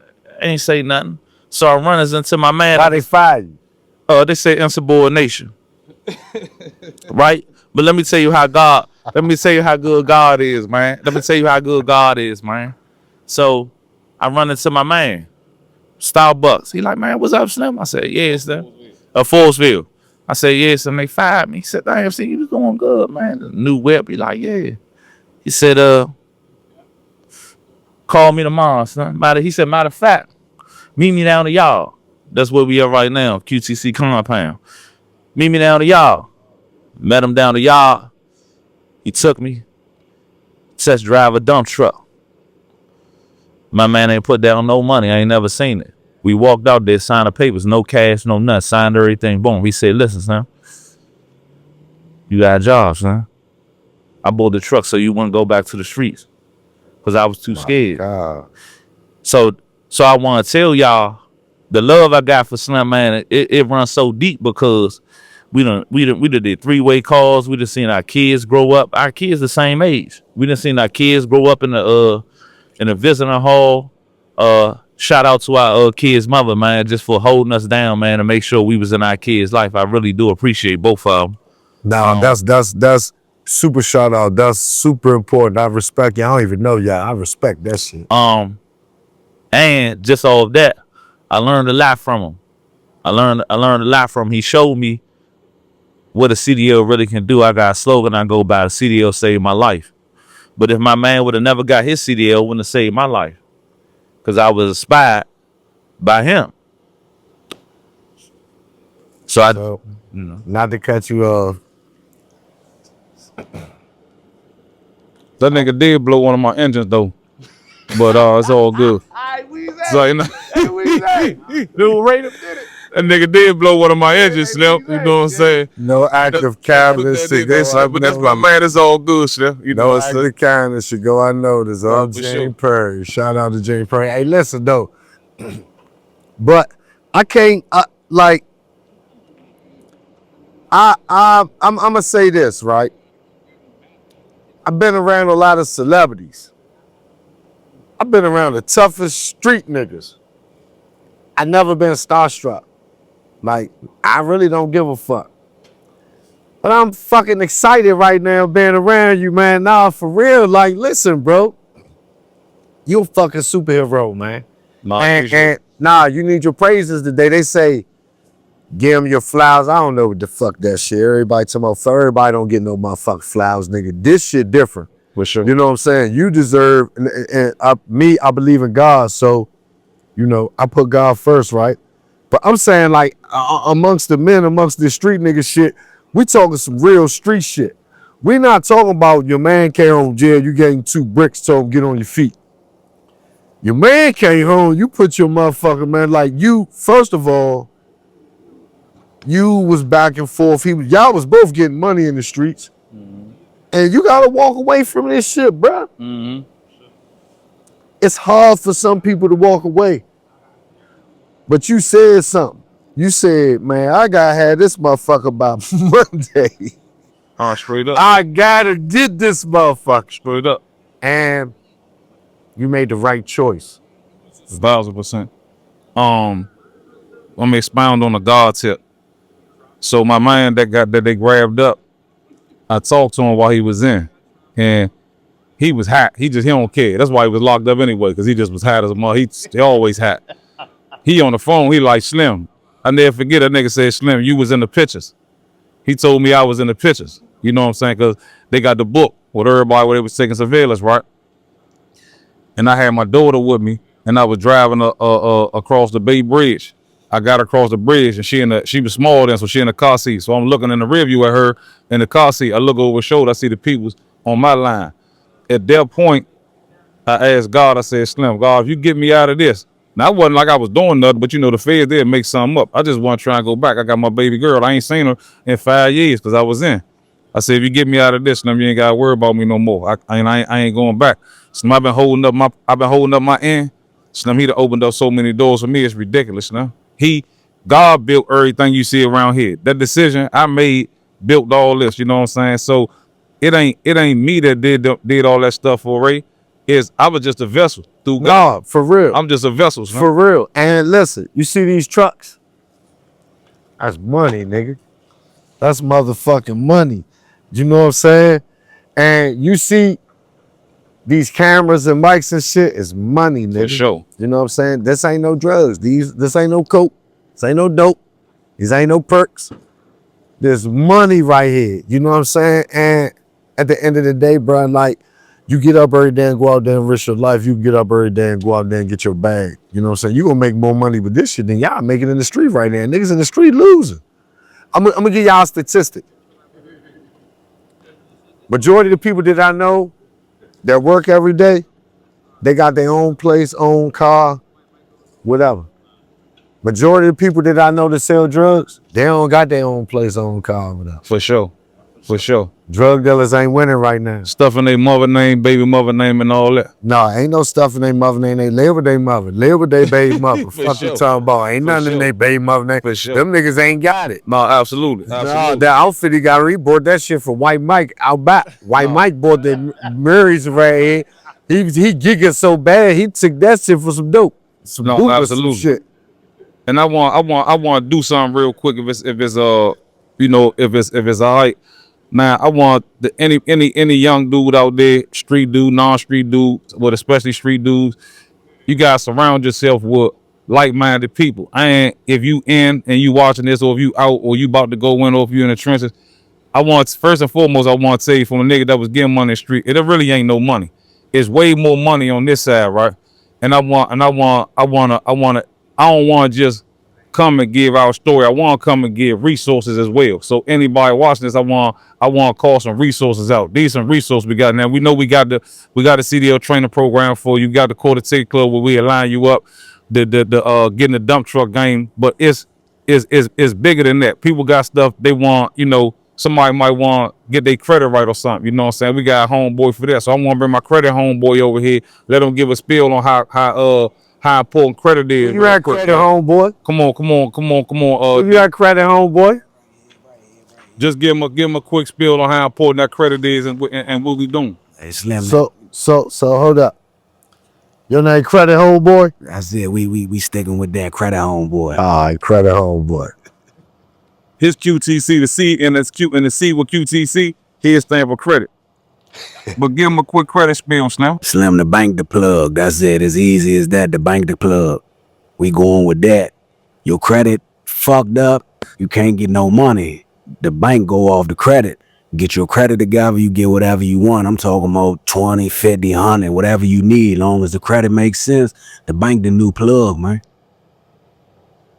I ain't say nothing. So I run into my man. Why they fire you? They say insubordination. Right? But let me tell you how good God is, man. Let me tell you how good God is, man. So I run into my man, Starbucks. He like, man, what's up, Slim? I said, yeah, Slim. Forceville. I said, yes, and they fired me. He said, damn, see, you was doing good, man. The new whip. He like, yeah. He said, call me tomorrow, son. He said, matter of fact, meet me down to y'all. That's where we are right now, QTC compound. Meet me down to y'all. Met him down to y'all. He took me. Test drive a dump truck. My man ain't put down no money. I ain't never seen it. We walked out there, signed the papers, no cash, no nothing, signed everything. Boom. He said, listen, son, you got a job, son. I bought the truck so you wouldn't go back to the streets because I was too scared. God. So I want to tell y'all the love I got for Slim, man, it runs so deep because we done did 3-way calls. We done seen our kids grow up. Our kids the same age. We done seen our kids grow up in the visiting hall. Shout out to our kids' mother, man, just for holding us down, man, to make sure we was in our kids' life. I really do appreciate both of them. Nah, that's super shout out. That's super important. I respect you. I don't even know y'all. I respect that shit. And just all of that, I learned a lot from him. I learned a lot from him. He showed me what a CDL really can do. I got a slogan I go by: the CDL saved my life. But if my man would have never got his CDL, it wouldn't have saved my life. Because I was inspired by him. So not to cut you off. That nigga did blow one of my engines though, but it's all good. So you know, that nigga did blow one of my engines, Slim. You know what I'm saying? No active kindness. But that's my man. It's all good, Slim. You know, it's the kindness should go unnoticed. Jane Perry. Shout out to Jane Perry. Hey, listen though, but I can't I'm gonna say this, right? I've been around a lot of celebrities. I've been around the toughest street niggas. I never been starstruck. Like, I really don't give a fuck. But I'm fucking excited right now being around you, man. Nah, for real. Like, listen, bro. You a fucking superhero, man. And you need your praises today. They say, give them your flowers. I don't know what the fuck that shit. Everybody talking about, everybody don't get no motherfucking flowers, nigga. This shit different. For sure. You know what I'm saying? You deserve, and I believe in God, so, you know, I put God first, right? But I'm saying, like, amongst the men, amongst the street nigga shit, we talking some real street shit. We not talking about your man came home from jail, you gave him 2 bricks, told him get on your feet. Your man came home, you put your motherfucker, man, like you, first of all, you was back and forth. Y'all was both getting money in the streets. Mm-hmm. And you gotta walk away from this shit, bro. Mm-hmm. It's hard for some people to walk away. But you said something. You said, man, I gotta have this motherfucker by Monday. Straight up. I gotta get this motherfucker. Straight up. And you made the right choice. 1,000%. Let me expound on the God tip. So my man that they grabbed up, I talked to him while he was in, and he was hot. He don't care. That's why he was locked up anyway, because he just was hot as a mother. He always hot. He on the phone, he like, Slim. I never forget that nigga said, Slim, you was in the pictures. He told me I was in the pictures. You know what I'm saying? Because they got the book with everybody where they was taking surveillance, right? And I had my daughter with me, and I was driving across the Bay Bridge. I got across the bridge, and she was small then, so she in the car seat. So I'm looking in the rear view at her in the car seat. I look over her shoulder, I see the peoples on my line. At that point, I asked God, I said, Slim, God, if you get me out of this. Now, it wasn't like I was doing nothing, but you know, the feds did make something up. I just want to try and go back. I got my baby girl. I ain't seen her in 5 years because I was in. I said, if you get me out of this, Slim, you ain't gotta worry about me no more. I ain't going back. Slim, I've been holding up my end. Slim, he done opened up so many doors for me, it's ridiculous, Slim. God built everything you see around here. That decision I made built all this, you know what I'm saying? So it ain't me that did all that stuff for Ray. I was just a vessel through God. No, for real. I'm just a vessel, Slim. For real. And listen, you see these trucks? That's money, nigga. That's motherfucking money. You know what I'm saying? And you see these cameras and mics and shit is money, nigga. For sure. You know what I'm saying? This ain't no drugs. This ain't no coke. This ain't no dope. These ain't no perks. There's money right here. You know what I'm saying? And at the end of the day, bro, like, you get up every day and go out there and risk your life. You can get up every day and go out there and get your bag. You know what I'm saying? You're going to make more money with this shit than y'all making in the street right now. Niggas in the street losing. I'm going to give y'all a statistic. Majority of the people that I know that work every day, they got their own place, own car, whatever. Majority of the people that I know that sell drugs, they don't got their own place, own car, whatever. For sure. For sure. Drug dealers ain't winning right now. Stuff in their mother name, baby mother name, and all that. No, ain't no stuff in their mother name. They live with their mother. Live with their baby mother. Fuck sure. you talking about. Ain't nothing in their baby mother name. For sure. Them niggas ain't got it. No, absolutely. No, that outfit he got, he bought that shit for White Mike out back. White Mike bought the Maurice right here. He gigging so bad, he took that shit for some dope. Some No, dope or absolutely. some shit. And I want to do something real quick if it's all right. Now I want any young dude out there, street dude, non-street dude, but especially street dudes, you guys surround yourself with like-minded people. If you in and you watching this, or if you out, or you about to go in, or if you in the trenches, first and foremost, I want to say from a nigga that was getting money in the street, it really ain't no money. It's way more money on this side, right? And I don't want to just come and give our story. I want to come and give resources as well. So anybody watching this, I want to call some resources out. These some resources we got. Now we know we got the CDL training program for you. Got the quarter ticket club where we align you up, the getting the dump truck game. But it's bigger than that. People got stuff they want. You know, somebody might want to get their credit right or something. You know what I'm saying? We got a homeboy for that. So I want to bring my credit homeboy over here. Let him give a spiel on how important credit is. You got credit, homeboy. Come on. You got credit, homeboy. Just give him a quick spiel on how important that credit is and what we doing. Hey, Slim. So hold up. Your name credit, homeboy? I said we sticking with that credit, homeboy. All right, credit, homeboy. His QTC, the C and the C with QTC, his stand for credit. But give him a quick credit spiel, Slim. Slim, the bank the plug. That's it. As easy as that. The bank the plug. We going with that. Your credit fucked up. You can't get no money. The bank go off the credit. Get your credit together. You get whatever you want. I'm talking about 20, 50, 100, whatever you need. Long as the credit makes sense. The bank the new plug, man.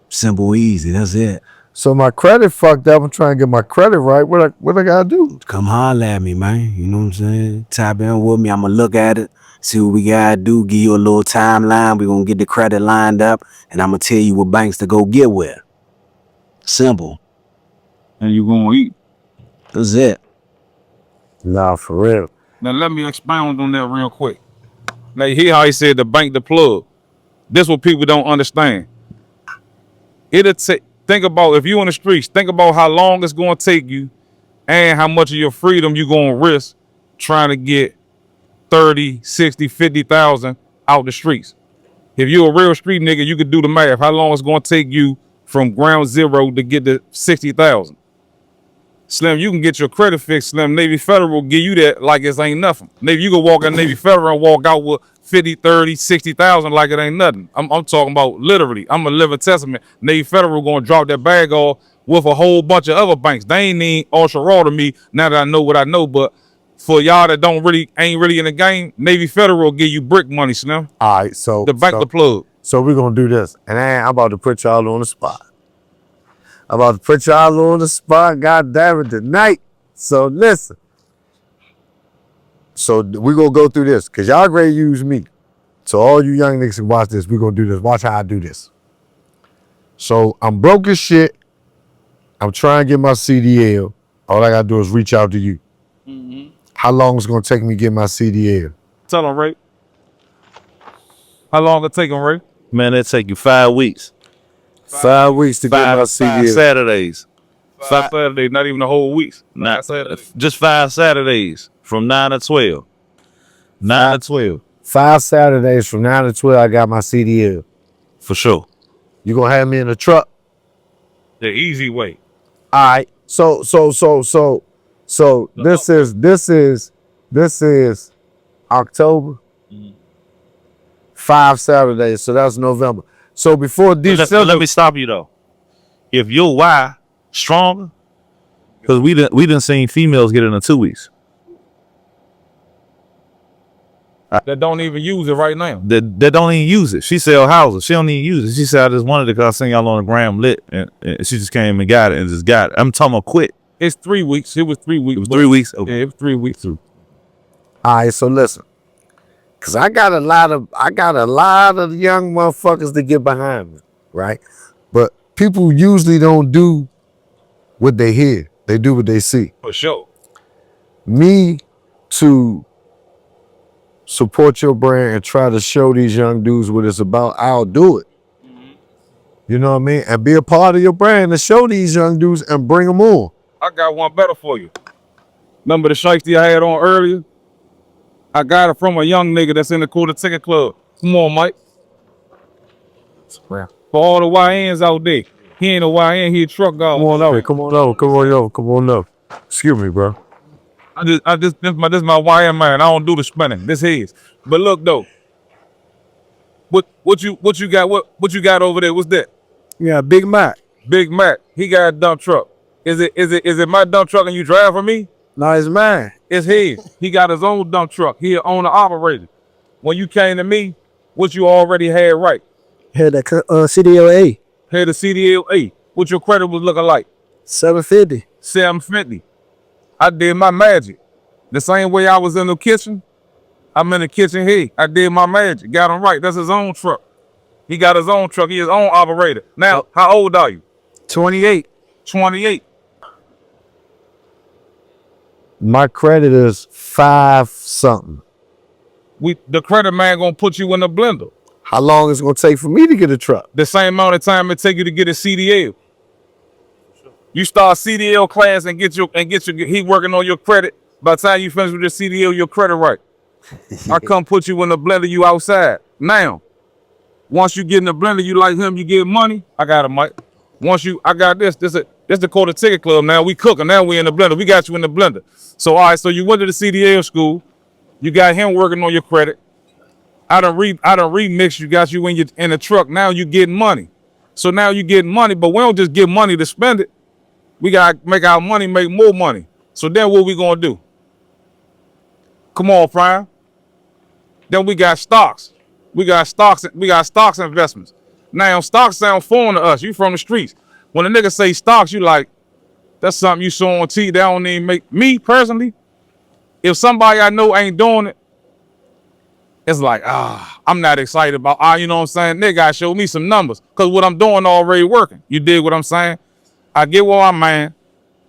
Simple, easy. That's it. So my credit fucked up. I'm trying to get my credit right. What I gotta do? Come holler at me, man. You know what I'm saying? Tap in with me. I'm going to look at it, see what we got to do, give you a little timeline. We're going to get the credit lined up, and I'm going to tell you what banks to go get with. Simple. And you gonna eat. That's it. Nah, for real. Now let me expound on that real quick. Now you hear how he said the bank the plug. This what people don't understand. Think about if you in the streets, think about how long it's gonna take you and how much of your freedom you gonna risk trying to get 30, 60, 50,000 out the streets. If you're a real street nigga, you could do the math. How long it's gonna take you from ground zero to get to 60,000. Slim, you can get your credit fixed. Slim, Navy Federal will give you that like it ain't nothing. Navy, you can walk in Navy Federal and walk out with 50, 30, 60,000 like it ain't nothing. I'm talking about literally. I'm a living testament. Navy Federal gonna drop that bag off with a whole bunch of other banks. They ain't need ultra raw to me now that I know what I know. But for y'all that ain't really in the game, Navy Federal will give you brick money, Slim. All right, so The bank the plug. So we're gonna do this, and I'm about to put y'all on the spot. I'm about to put y'all on the spot, God damn it, tonight. So listen. So we're gonna go through this, cause y'all ready to use me. So all you young niggas can watch this, we're gonna do this. Watch how I do this. So I'm broke as shit. I'm trying to get my CDL. All I gotta do is reach out to you. How long is it gonna take me to get my CDL? Tell him, Ray. How long it take him, Ray? Man, it take you 5 weeks. 5 weeks to get my Five CDL. Saturdays. 5 Saturdays, not even a whole week. Not, Saturdays. just 5 Saturdays from 9 to 12. 9 to 12. 5 Saturdays from 9 to 12, I got my CDL. For sure. You gonna have me in the truck? The easy way. All right. So this is October. 5 Saturdays, so that's November. So before December, Let me stop you though. If your why stronger, because we didn't seen females get it in 2 weeks. That don't even use it right now. That don't even use it. She sell houses. She don't even use it. She said, I just wanted it because I seen y'all on the gram lit, and she just came and got it and just got it. I'm talking about quick. It's 3 weeks. It was 3 weeks. It was 3 weeks. Okay. Yeah, it was 3 weeks through. all right. So listen, cause I got a lot of young motherfuckers to get behind me, right? But people usually don't do what they hear. They do what they see. For sure. Me to support your brand and try to show these young dudes what it's about, I'll do it. You know what I mean? And be a part of your brand and show these young dudes and bring them on. I got one better for you. Remember the shiesty I had on earlier? I got it from a young nigga that's in the Quarter Ticket Club. Come on, Mike. For all the YNs out there. He ain't a YN, he a truck guy. Come on over. Excuse me, bro. This my YN man. I don't do the spinning. This his. But look though. What you got? What you got over there? What's that? Yeah, Big Mac. Big Mac. He got a dump truck. Is it my dump truck and you drive for me? No, it's mine. It's his. He got his own dump truck. He an owner operator. When you came to me, what you already had right? Had that CDLA Had the CDLA. What your credit was looking like? 750. 750. I did my magic. The same way I was in the kitchen, I'm in the kitchen here. I did my magic. Got him right. That's his own truck. He got his own truck. He his own operator. Now, how old are you? 28. 28. My credit is 5 something. The credit man gonna put you in the blender. How long is it gonna take for me to get a truck? The same amount of time it take you to get a CDL. You start CDL class and get your he working on your credit. By the time you finish with your CDL, your credit right. I come put you in the blender, you outside. Now, once you get in the blender, you like him, you get money. I got him, Mike. I got this the Quarter Ticket Club. Now we cooking. Now we in the blender. We got you in the blender. So all right, so you went to the CDL school. You got him working on your credit. I done remix you, got you in the truck. Now you getting money. So now you getting money, but we don't just get money to spend it. We gotta make our money make more money. So then what we gonna do? Come on, Prime. Then we got stocks. We got stocks investments. Now stocks sound foreign to us. You from the streets. When a nigga say stocks, you like, that's something you saw on TV. That don't even make me personally. If somebody I know ain't doing it, it's like, I'm not excited about, you know what I'm saying? Nigga gotta show me some numbers. Cause what I'm doing already working. You dig what I'm saying? I get where I'm man.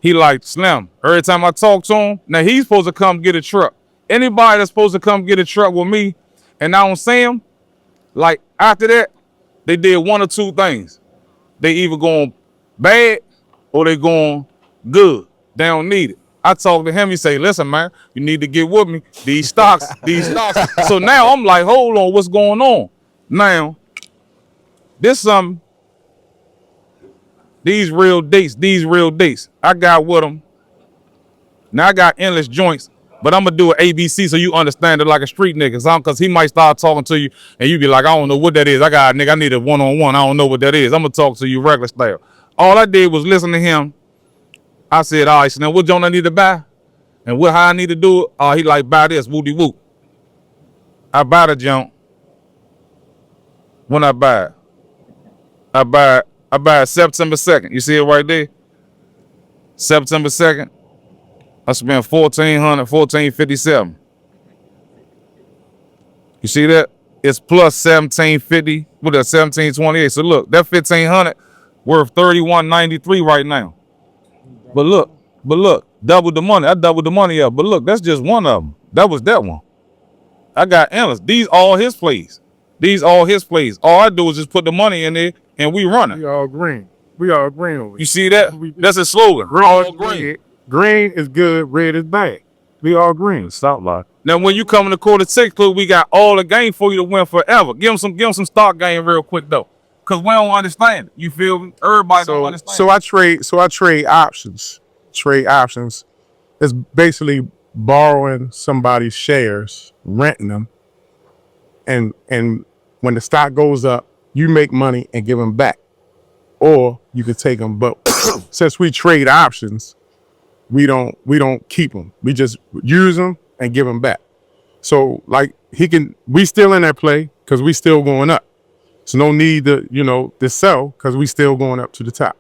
He like Slim. Every time I talk to him, now he's supposed to come get a truck. Anybody that's supposed to come get a truck with me and I don't see him, like after that, they did one or two things. They either going bad or they going good. They don't need it. I talk to him, he say, listen, man, you need to get with me. These stocks. So now I'm like, hold on, what's going on? Now, this something, these real dates. I got with them. Now I got endless joints, but I'm gonna do an ABC so you understand it like a street nigga. Cause he might start talking to you and you be like, I don't know what that is. I need a one-on-one. I don't know what that is. I'm gonna talk to you regular style. All I did was listen to him. I said, all right, so now what joint I need to buy? And how I need to do it? He like, buy this, woody whoop. I buy the joint. When I buy it, I buy it September 2nd. You see it right there? September 2nd. I spent $1,457. You see that? It's plus 1750 with a 1728. So look, that 1,500 worth 3193 right now. But look, doubled the money. I doubled the money up. But look, that's just one of them. That was that one. I got endless. These all his plays. These all his plays. All I do is just put the money in there and we running. We all green. We all green over You here. see that? That's his slogan. All green. Green is good, red is bad. We all green. Stop lie. Now, when you come in the quarter six club, we got all the game for you to win forever. Give them some stock game real quick though, cause we don't understand it. You feel me? Everybody don't understand. So I trade options. Trade options is basically borrowing somebody's shares, renting them, and when the stock goes up, you make money and give them back, or you can take them. But since we trade options, we don't keep them. We just use them and give them back. So like we still in that play because we still going up. So no need to sell because we still going up to the top.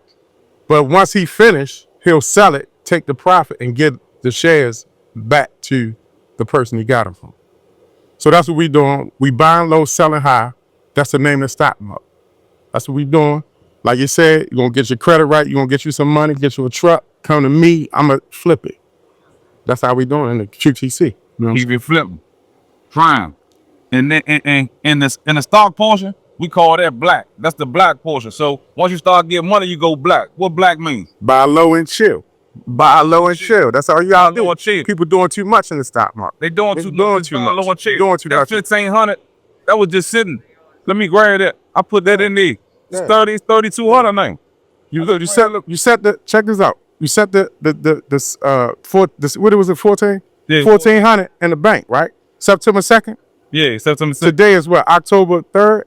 But once he finish, he'll sell it, take the profit, and get the shares back to the person he got them from. So that's what we doing. We buying low, selling high. That's the name of the stock market. That's what we doing. Like you said, you're gonna get your credit right. You're gonna get you some money, get you a truck. Come to me, I'ma flip it. That's how we doing in the QTC. You know Keep it flipping, prime, and then in the stock portion, we call that black. That's the black portion. So once you start getting money, you go black. What black means? buy low and chill. Buy low and chill. That's all you gotta Low do. and chill. People doing too much in the stock market. They doing too much. Doing That too much. 1500, that was just sitting. Let me grab that. I put that in there. It's 3200 now. You set the check this out. You set what was it, 14? Yeah. 1400 in the bank, right? September 2nd. Yeah, September 6th. Today is what? October 3rd.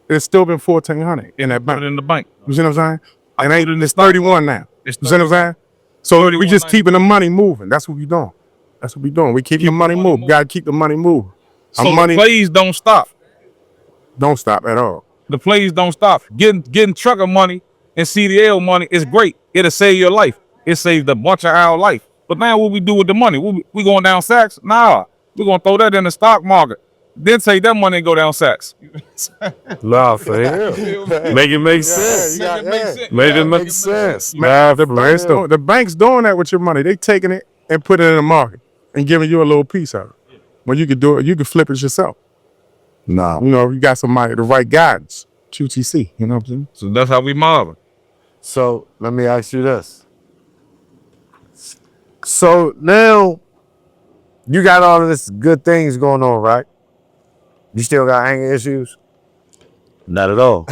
It's still been 1400 in that Put bank. it in the bank. You see what I'm saying? And it's 31 now. It's You see what I'm saying? So we 31 just now. keeping the money moving. That's what we doing. That's what we doing. We keep the money moving. Gotta keep the money moving. So Our money the plays don't stop. don't stop at all. The plays don't stop. Getting trucker money and CDL money is great. It'll save your life. It saved a bunch of our life. But now what we do with the money? We going down Saks? Nah. We're going to throw that in the stock market. Then take that money and go down Saks. Nah, for him. Make it make sense. Make it make sense. The bank's doing that with your money. They taking it and putting it in the market and giving you a little piece of it. When you could do it, you could flip it yourself. Nah. You know, if you got somebody, the right guidance. QTC, you know what I'm saying? So that's how we mobbing. So let me ask you this. So now you got all of this good things going on, right? You still got anger issues? Not at all.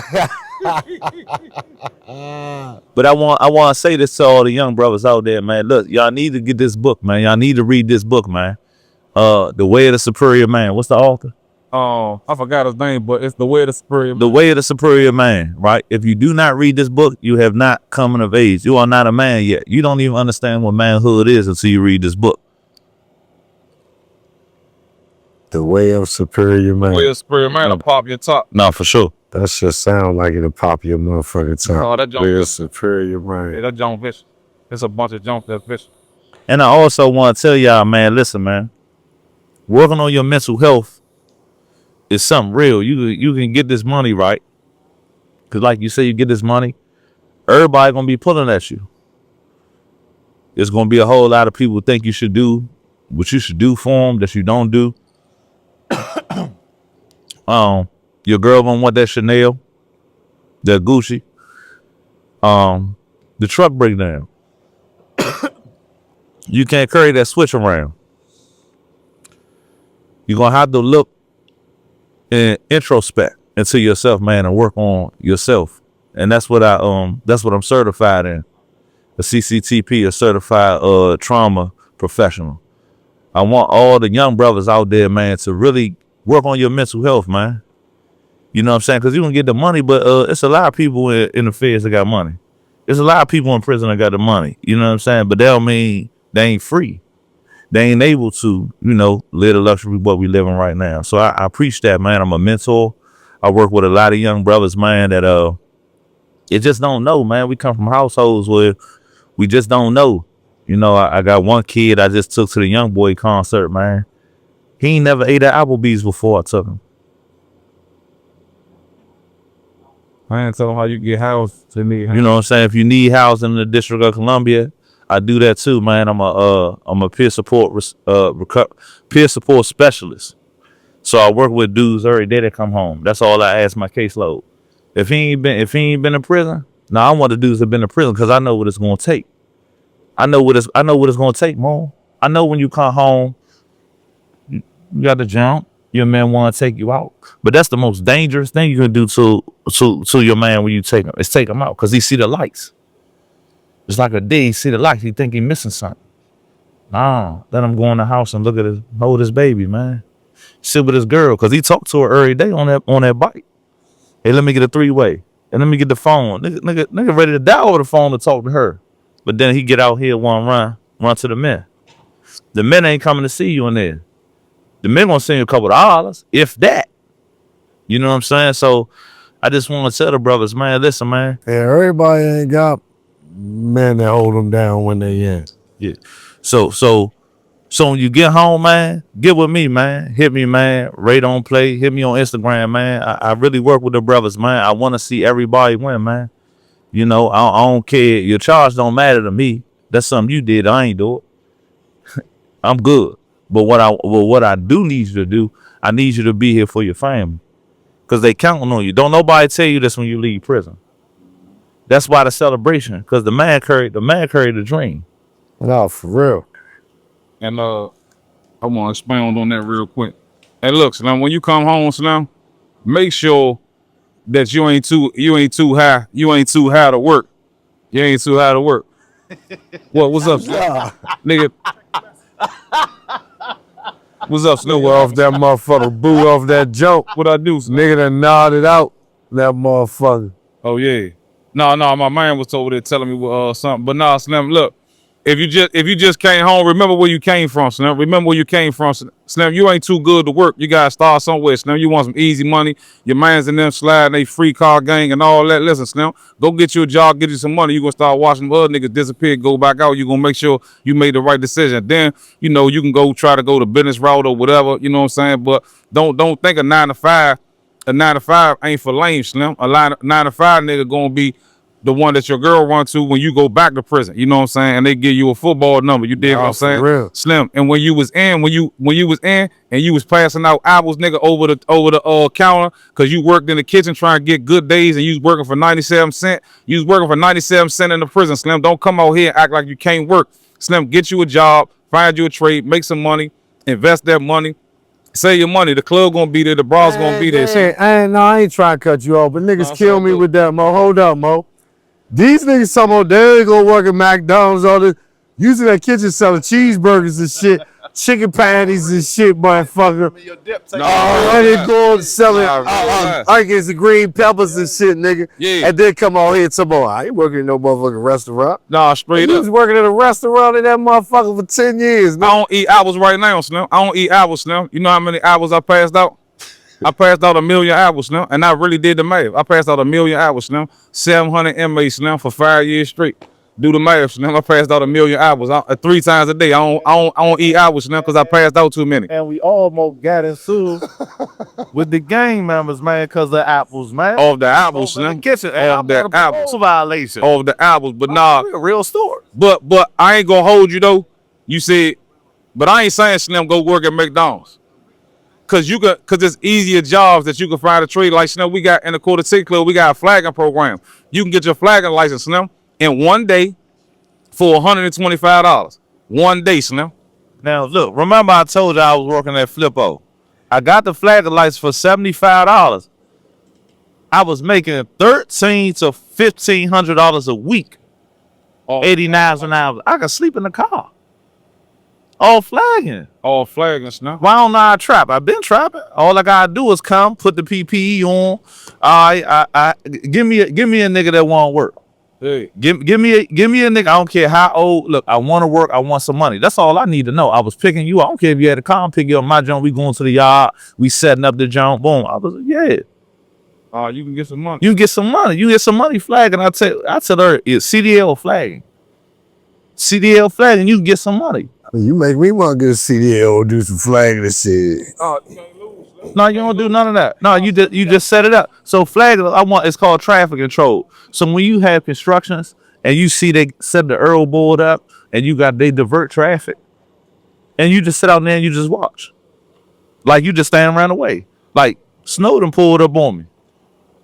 But I want to say this to all the young brothers out there, man. Look, y'all need to get this book, man. Y'all need to read this book, man. The Way of the Superior Man. What's the author? I forgot his name, but it's The Way of the Superior Man. The Way of the Superior Man, right? If you do not read this book, you have not come of age. You are not a man yet. You don't even understand what manhood is until you read this book. The Way of Superior Man. The Way of the Superior Man will pop your top. No, for sure. That should sound like it'll pop your motherfucking top. Oh, that junk- Way of Superior Man. Yeah, that junk fish. It's a bunch of junk that fish. And I also want to tell y'all, man, listen, man. Working on your mental health is something real. You can get this money, right? Because like you say, you get this money, everybody going to be pulling at you. There's going to be a whole lot of people think you should do what you should do for them that you don't do. Your girl going to want that Chanel, that Gucci. The truck breakdown. You can't carry that switch around. You're going to have to look and introspect into yourself, man, and work on yourself. And that's what I'm certified in. A CCTP, a certified trauma professional. I want all the young brothers out there, man, to really work on your mental health, man. You know what I'm saying? Because you can get the money, but it's a lot of people in the feds that got money. There's a lot of people in prison that got the money. You know what I'm saying? But that don't mean they ain't free. They ain't able to, live the luxury what we living right now. So I preach that, man. I'm a mentor. I work with a lot of young brothers, man, that it just don't know, man. We come from households where we just don't know. I got one kid I just took to the Young Boy concert, man. He ain't never ate at Applebee's before I took him. I ain't tell him how you get housed to me. You know what I'm saying? If you need housing in the District of Columbia, I do that too, man. I'm a peer support peer support specialist. So I work with dudes every day that come home. That's all I ask my caseload. If he ain't been in prison, I want the dudes that been in prison because I know what it's gonna take. I know what it's gonna take, Mo. I know when you come home, you got to jump. Your man want to take you out, but that's the most dangerous thing you can do to your man when you take him. Is take him out because he see the lights. It's like a day he see the lights, he think he missing something. Nah, let him go in the house and look at hold his baby, man. Sit with his girl because he talked to her every day on that bike. Hey, let me get a 3-way and let me get the phone. Nigga ready to die over the phone to talk to her, but then he get out here run to the men. The men ain't coming to see you in there. The men gonna send you a couple of dollars, if that. You know what I'm saying? So I just want to tell the brothers, man, listen, man. Yeah, everybody ain't got men that hold them down when they in. Yeah. So when you get home, man, get with me, man. Hit me, man. Rate on play. Hit me on Instagram, man. I really work with the brothers, man. I want to see everybody win, man. You know, I don't care. Your charge don't matter to me. That's something you did. I ain't do it. I'm good. But what I do need you to do, I need you to be here for your family. Because they counting on you. Don't nobody tell you this when you leave prison. That's why the celebration. Because the man carried the dream. No, for real. And I want to expound on that real quick. Hey, look, Slim, when you come home, Slim, make sure that you ain't too high to work. You ain't too high to work. What's up, Slim? Nigga. What's up, Slim? Nigga off that motherfucker, boo off that joke. What I do, Slim? Nigga done nodded out that motherfucker. Oh yeah. No, my man was over there telling me something. But nah, Slim, look. If you just came home, remember where you came from, Slim. Remember where you came from, Slim. You ain't too good to work. You gotta start somewhere, Slim. You want some easy money. Your man's in them sliding, they free car gang and all that. Listen, Slim, go get you a job, get you some money. You gonna start watching other niggas disappear, go back out. You gonna make sure you made the right decision. Then, you know, you can go try to go the business route or whatever. You know what I'm saying? But don't think a 9 to 5. A 9 to 5 ain't for lame, Slim. A 9 to 5 nigga gonna be the one that your girl run to when you go back to prison. You know what I'm saying? And they give you a football number. You dig what I'm saying? Real. Slim. And when you was in and you was passing out apples, nigga, over the counter, cause you worked in the kitchen trying to get good days and you was working for 97 cents. You was working for 97 cents in the prison, Slim. Don't come out here and act like you can't work. Slim, get you a job, find you a trade, make some money, invest that money. Save your money. The club gonna be there. The bras gonna be there. I ain't trying to cut you off, but niggas kill me with that, Mo. Hold up, Mo. These niggas talking about they go work at McDonald's, all this. Using that kitchen selling cheeseburgers and shit, chicken patties and shit, motherfucker. And they go selling onions and green peppers and shit, nigga. Yeah. And then come on here and talk about, I ain't working in no motherfucking restaurant. Nah, straight You up. was working in a restaurant in that motherfucker for 10 years, I man. don't eat apples right now, Slim. I don't eat apples, Slim. You know how many apples I passed out? I passed out 1 million apples, Slim, and I really did the math. I passed out 1 million apples, Slim. 700 inmates, Slim, for 5 years straight. Do the math, Slim. I passed out 1 million apples 3 times a day. I don't eat apples, Slim, because I passed out too many. And we almost got into with the gang members, man, because of apples, man. Of the apples, Slim. Kitchen, Of the apples. Violation. Of the apples, but nah. Real story. But I ain't gonna hold you though. You said, but I ain't saying, Slim, go work at McDonald's. Cause it's easier jobs that you can find a trade. Like, Slim, we got in the Quarter City Club, we got a flagging program. You can get your flagging license, Slim, in 1 day for $125. 1 day, Slim. Now look, remember I told you I was working at Flippo. I got the flagging license for $75. I was making $1,300 to $1,500 a week. 89 an hour. I could sleep in the car. All flagging. All flagging, Slim. Why don't I trap? I've been trapping. All I gotta do is come, put the PPE on. Give me a nigga that won't work. Hey. Give me a nigga. I don't care how old. Look, I want to work. I want some money. That's all I need to know. I was picking you. I don't care if you had a car. I'm picking you up my junk. We going to the yard. We setting up the junk. Boom. I was yeah. You can get some money. You get some money. You get some money flagging. I tell her it's CDL flagging. CDL flagging. You can get some money. You make me want to get a CDL, do some flagging and shit. No, you don't do none of that. No, you just set it up. So flagging, it's called traffic control. So when you have constructions and you see they set the Earl board up and they divert traffic, and you just sit out there and you just watch. Like you just stand around the way. Like Snowden pulled up on me,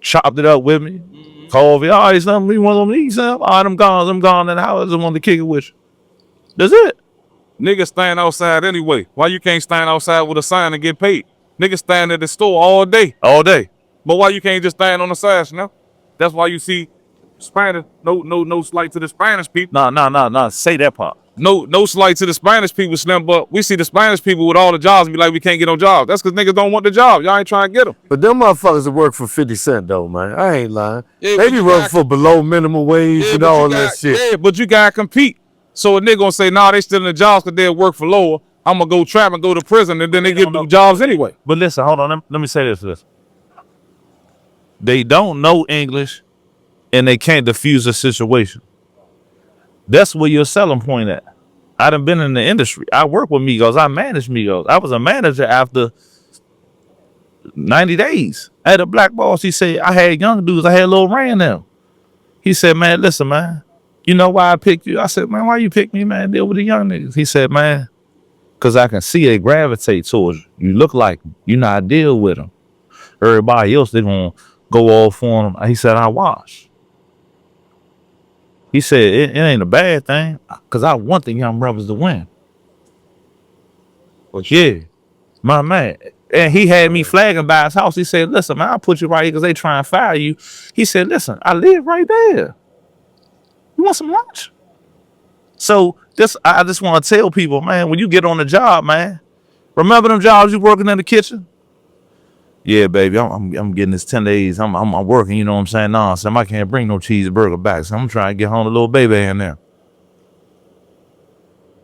chopped it up with me, called me, all right, something, you want to eat something? All right, I'm gone in the house. I want to kick it with you. That's it. Niggas stand outside anyway. Why you can't stand outside with a sign and get paid? Niggas stand at the store all day. All day. But why you can't just stand on the side, now? That's why you see Spanish, no slight to the Spanish people. Nah. Say that part. No slight to the Spanish people, Slim, but we see the Spanish people with all the jobs and be like, we can't get no jobs. That's because niggas don't want the job. Y'all ain't trying to get them. But them motherfuckers that work for 50 cents though, man. I ain't lying. Yeah, They be working for below minimum wage and all that shit. Yeah, but you gotta compete. So a nigga gonna say, nah, they still in the jobs because they'll work for lower. I'm gonna go trap and go to prison, and then they get jobs anyway. But listen, hold on. Let me say this. They don't know English, and they can't diffuse a situation. That's where your selling point at. I done been in the industry. I work with Migos. I manage Migos. I was a manager after 90 days. I had a black boss. He said, I had young dudes. I had Lil Ray in them. He said, man, listen, man. You know why I picked you? I said, man, why you pick me, man? Deal with the young niggas. He said, man, because I can see they gravitate towards you. You look like them. You know I deal with them. Everybody else, they gonna go all for them. He said, I watch. He said, it ain't a bad thing because I want the young brothers to win. But yeah, my man. And he had me flagging by his house. He said, listen, man, I'll put you right here because they try and fire you. He said, listen, I live right there. You want some lunch? So I just want to tell people, man, when you get on the job, man, remember them jobs you working in the kitchen? Yeah, baby, I'm getting this 10 days. I'm working, you know what I'm saying? Nah, Sam, I can't bring no cheeseburger back. So I'm trying to get home to little baby in there.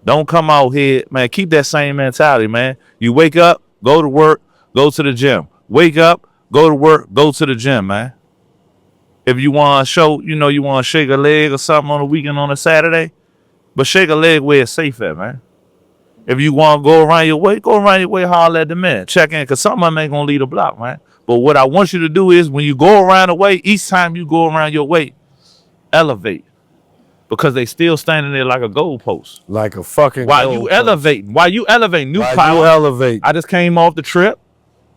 Don't come out here, man. Keep that same mentality, man. You wake up, go to work, go to the gym. Wake up, go to work, go to the gym, man. If you want to show, you want to shake a leg or something on the weekend on a Saturday, but shake a leg where it's safe at, man. If you want to go around your way, holler at the man. Check in, because some of them ain't going to lead a block, man. But what I want you to do is when you go around the way, each time you go around your way, elevate. Because they still standing there like a goalpost. Like a fucking While you elevating, new While power. you elevate. I just came off the trip.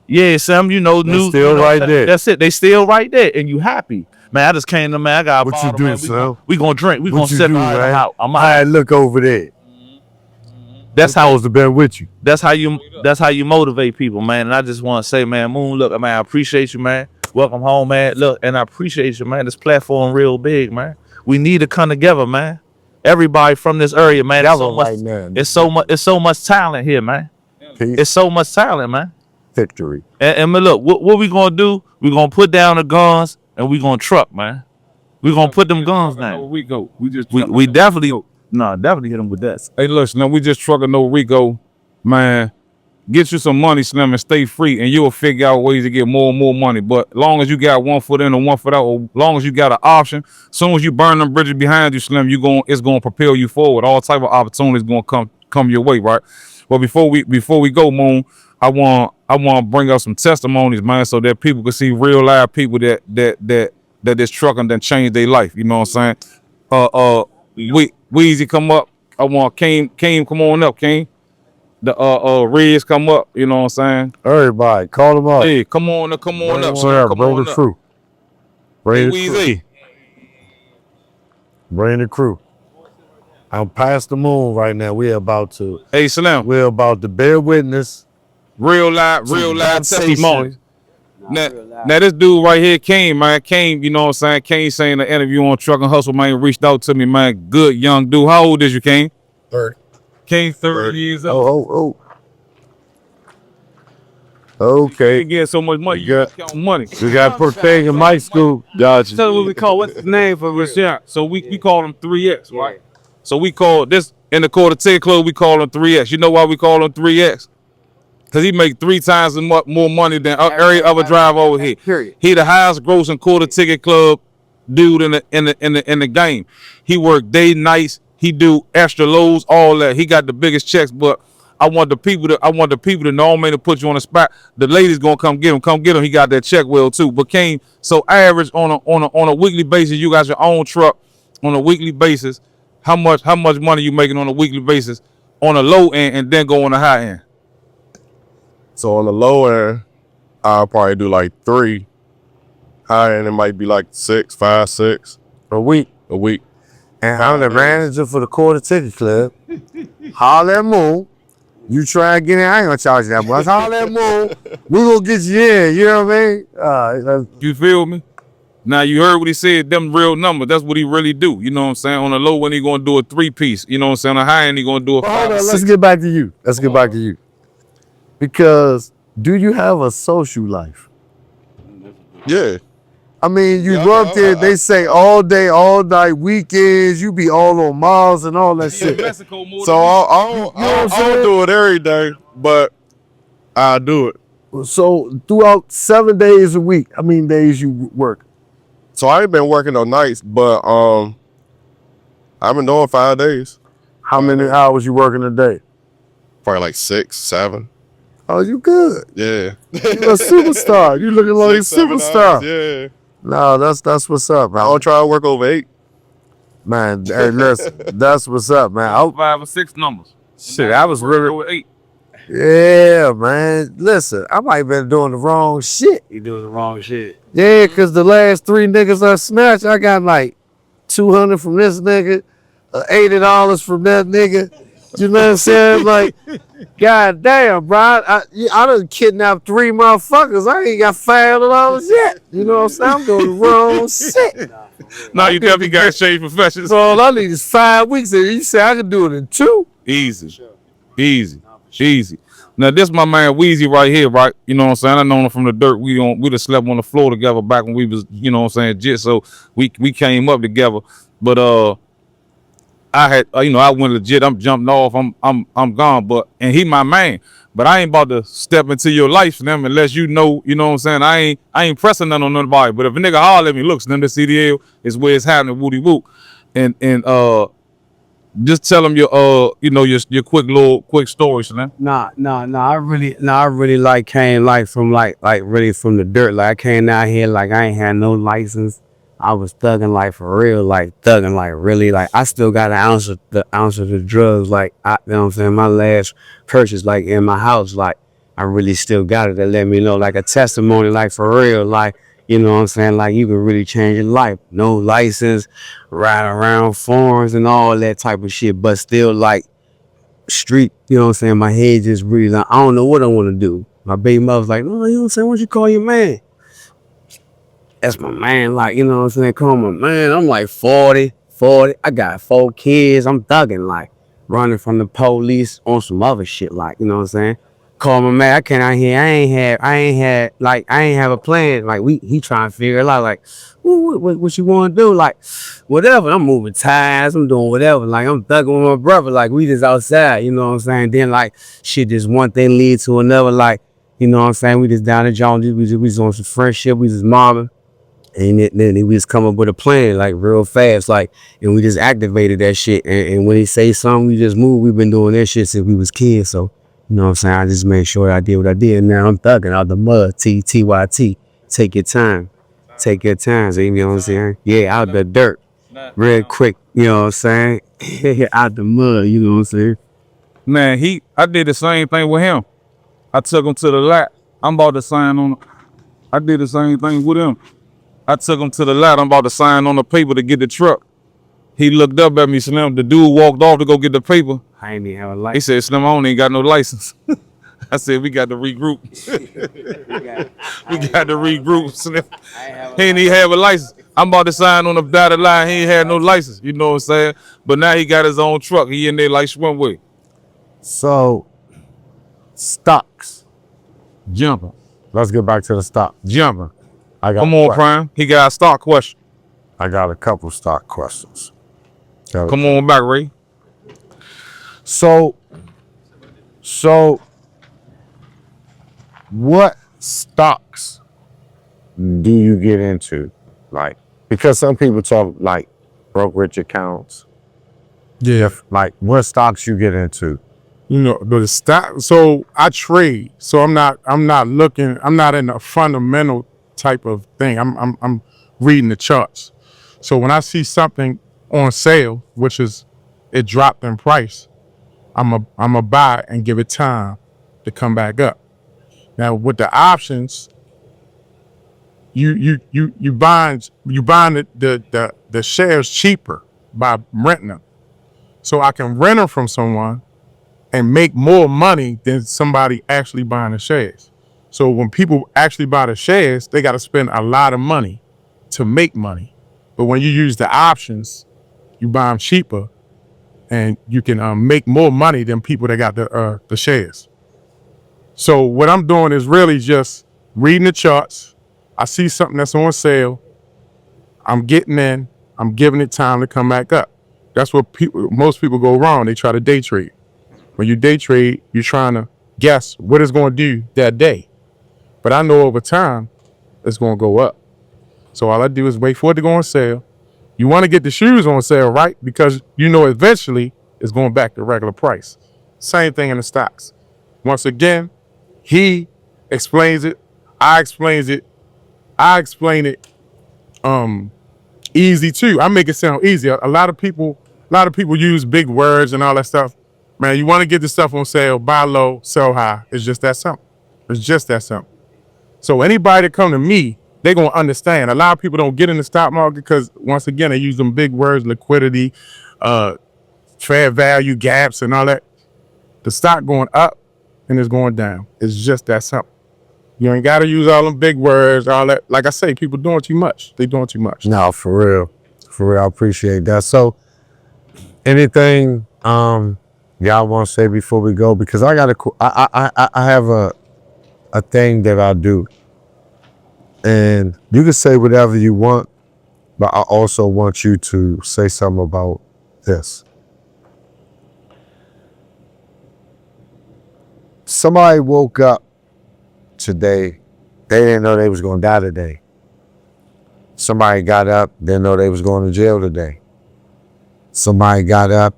Yeah, Sam, new. Still right there. That's it. They still right there, and you happy. Man, I just came to, man, I got a What bottle, you do, man. Sam? We gonna drink. We gonna What you sit do, right man? out. I'm I look over there. That's I how was to been with you. That's how you motivate people, man. And I just want to say, man, Moon, look, man, I appreciate you, man. Welcome home, man. Look, and I appreciate you, man. This platform real big, man. We need to come together, man. Everybody from this area, man. It's so much talent here, man. Peace. It's so much talent, man. Victory. And man, look, what we gonna do? We gonna put down the guns and we gonna truck, man. We gonna put them guns down. We go. We definitely hit them with that. Hey, listen, now we just trucking no Rico, man. Get you some money, Slim, and stay free, and you'll figure out ways to get more and more money. But long as you got 1 foot in and 1 foot out, or long as you got an option, as soon as you burn them bridges behind you, Slim, it's gonna propel you forward. All type of opportunities gonna come your way, right? But before we go, Moon, I want to bring up some testimonies, man, so that people can see real live people that this trucking done changed their life. You know what I'm saying? Weezy come up. I want Kane, come on up, Kane. The Reds come up, you know what I'm saying? Everybody, call them up. Hey, come on up, Bring the crew. Hey, Bring the crew. Weezy. Bring the crew. I'm past the moon right now. We're about to bear witness. Real live testimony. Now this dude right here, Kane, man. Kane, you know what I'm saying? Kane saying the interview on Truck and Hustle, man, reached out to me, man. Good young dude. How old is you, Kane? 30. Kane, 30 years old. Oh. Okay. You get so much money. You got money. We got Proctor in my school. Tell them what we call. What's the name for this? Yeah. So we call them 3X, right? So we call this in the quarter ticket club. We call him 3X. You know why we call him 3X? Because he make 3 times more money than every other driver over here. Period. He the highest grossing quarter ticket club dude in the game. He work day, nights. He do extra loads, all that. He got the biggest checks. But I want the people to know, man, to put you on the spot. The ladies gonna come get him. He got that check well too. But Kane, so average on a weekly basis, you got your own truck. on a weekly basis, how much money you making on a weekly basis on a low end and then go on the high end? So on the low end, I'll probably do like 3. High end, it might be like 6, 5, 6 A week. a week. And I'm the manager for the quarter ticket club. Holler at Moon. You try and get in, I ain't gonna charge you that much. Holler at Moon. We gonna get you in, you know what I mean? You feel me? Now you heard what he said, them real numbers, that's what he really do. You know what I'm saying? On the low end, he gonna do a 3-piece. You know what I'm saying? On the high end, he gonna do a 5 Hold or on, 6. let's get back to you. Let's get back to you. Because do you have a social life? Yeah. I mean, you Yeah, go up there, they say all day, all night, weekends, you be all on miles and all that shit. So I don't do it every day, but I do it. So throughout 7 days a week, how many days you work? So I ain't been working on nights, but I've been doing 5 days. How many hours you working a day? Probably like 6, 7. Oh, you good. Yeah. You're a superstar. You looking like a 6, 7 superstar. hours, yeah. No, that's what's up, I man. don't try to work over 8. Man, hey, listen, that's what's up, man. 5 or 6 numbers. Shit, I was really, Go with 8. yeah, man. Listen, I might have been doing the wrong shit. You doing the wrong shit. Yeah, because the last 3 niggas I snatched, I got like 200 from this nigga, $80 from that nigga. You know what I'm saying? Like, god damn, bro. I done kidnapped 3 motherfuckers. I ain't got $500 yet. You know what I'm saying? I'm doing the wrong shit. Now you definitely got to change professions. So all I need is 5 weeks. And you say I can do it in 2? Easy. Easy. Now this my man Weezy right here, right? You know what I'm saying? I know him from the dirt. We done slept on the floor together back when we was, you know what I'm saying, jit. So we came up together. But I had, I went legit. I'm jumping off. I'm gone. But and he my man. But I ain't about to step into your life for them unless you know what I'm saying. I ain't pressing nothing on nobody. But if a nigga holler at me, look, them the CDL is where it's happening, woody whoop. And just tell them your quick stories, man. Nah. I really like came like from really from the dirt. Like I came out here like I ain't had no license. I was thugging like for real, like thugging like really like I still got an ounce of the drugs. Like you know what I'm saying. My last purchase like in my house, like I really still got it. That let me know like a testimony, like for real, like. You know what I'm saying? Like, you can really change your life. No license, ride around farms and all that type of shit, but still, like, street, you know what I'm saying? My head just really, like, I don't know what I want to do. My baby mother's like, no, you know what I'm saying? What you call your man? That's my man, like, you know what I'm saying? Call my man. I'm like 40. I got 4 kids. I'm thugging, like, running from the police on some other shit, like, you know what I'm saying? Call my man. I came out here. I ain't have a plan. Like he trying to figure it out. Like, what you want to do? Like, whatever. I'm moving tires. I'm doing whatever. Like I'm thugging with my brother. Like we just outside. You know what I'm saying? Then like shit, just one thing leads to another. Like you know what I'm saying? We just down at Jones. We just on some friendship. We just mobbing. And then we just come up with a plan like real fast. Like and we just activated that shit. And when he say something, we just move. We've been doing that shit since we was kids. So. You know what I'm saying? I just made sure I did what I did. Now I'm thugging out the mud. TYT. Take your time. Take your time. So you know what I'm saying? Yeah, out the dirt. Real quick. You know what I'm saying? Out the mud. You know what I'm saying? Man, I did the same thing with him. I took him to the lot. I'm about to sign on. I did the same thing with him. I took him to the lot. I'm about to sign on the paper to get the truck. He looked up at me, Slim. The dude walked off to go get the paper. I ain't even have a license. He said, Slim, I don't even got no license. I said, we got to regroup. we got to regroup, Slim. He ain't even have a license. I'm about to sign on the dotted line. He ain't had no license. You know what I'm saying? But now he got his own truck. He in there like Swimway. So, stocks. Jumping. Let's get back to the stock. Jumping. Come on, Prime. He got a stock question. I got a couple stock questions. Come on back, Ray. So, what stocks do you get into? Like, because some people talk like brokerage accounts. Yeah. Like, what stocks you get into? You know, the stock. So I trade. So I'm not in a fundamental type of thing. I'm reading the charts. So when I see something on sale, which is it dropped in price, I'm a buy and give it time to come back up. Now with the options, you buying the shares cheaper by renting them, so I can rent them from someone and make more money than somebody actually buying the shares. So when people actually buy the shares, they got to spend a lot of money to make money. But when you use the options, you buy them cheaper, and you can make more money than people that got the shares. So what I'm doing is really just reading the charts. I see something that's on sale, I'm getting in, I'm giving it time to come back up. That's what most people go wrong. They try to day trade. When you day trade, you're trying to guess what it's going to do that day. But I know over time, it's going to go up. So all I do is wait for it to go on sale. You want to get the shoes on sale, right? Because you know eventually it's going back to regular price. Same thing in the stocks. Once again, he explains it. I explain it easy too. I make it sound easy. A lot of people use big words and all that stuff. Man, you want to get the stuff on sale, buy low, sell high. It's just that simple. It's just that simple. So anybody that come to me, they're going to understand. A lot of people don't get in the stock market because, once again, they use them big words, liquidity, fair value gaps and all that. The stock going up and it's going down. It's just that simple. You ain't got to use all them big words, all that. Like I say, people doing too much. They doing too much. No, for real. For real, I appreciate that. So anything y'all want to say before we go? Because I have a thing that I do. And you can say whatever you want, but I also want you to say something about this. Somebody woke up today, they didn't know they was gonna die today. Somebody got up, didn't know they was going to jail today. Somebody got up,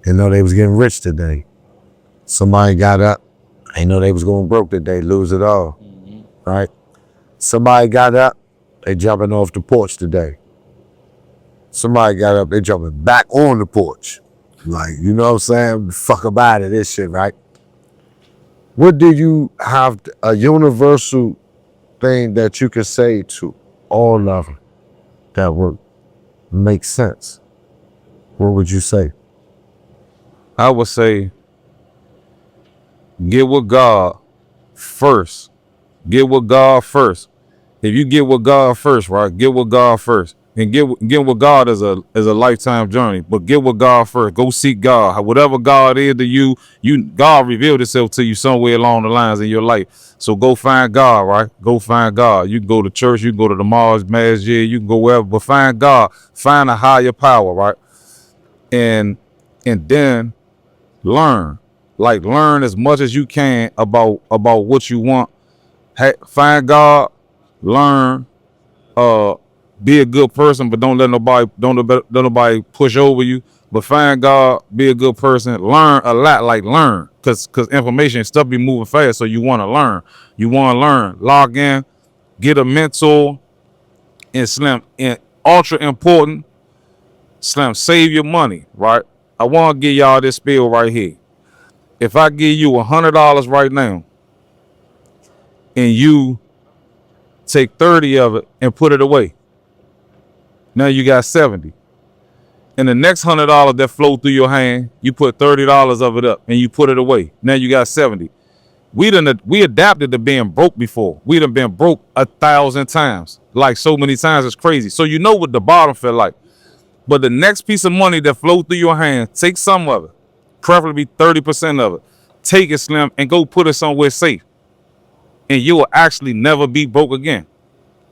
didn't know they was getting rich today. Somebody got up, ain't know they was going broke today, lose it all, right? Somebody got up, they jumping off the porch today. Somebody got up, they jumping back on the porch. Like, you know what I'm saying? Fuck about it, this shit, right? What do you have, a universal thing that you can say to all of them that would make sense? What would you say? I would say, get with God first. Get with God first. If you get with God first, right? Get with God first. And get with God as a lifetime journey. But get with God first. Go seek God. Whatever God is to you, God revealed itself to you somewhere along the lines in your life. So go find God, right? Go find God. You can go to church, you can go to the masjid, you can go wherever, but find God. Find a higher power, right? And then learn. Like, learn as much as you can about what you want. Find God, learn, be a good person, but don't let nobody push over you. But find God, be a good person, learn a lot, like learn, cause information and stuff be moving fast, so you want to learn. You want to learn. Log in, get a mentor, and Slim, and ultra important, Slim, save your money, right? I want to give y'all this spiel right here. If I give you $100 right now, and you take 30 of it and put it away, now you got 70. And the next $100 that flow through your hand, you put $30 of it up and you put it away. Now you got 70. We adapted to being broke before. We done been broke 1,000 times. Like, so many times, it's crazy. So you know what the bottom feel like. But the next piece of money that flow through your hand, take some of it, preferably 30% of it. Take it, Slim, and go put it somewhere safe. And you will actually never be broke again.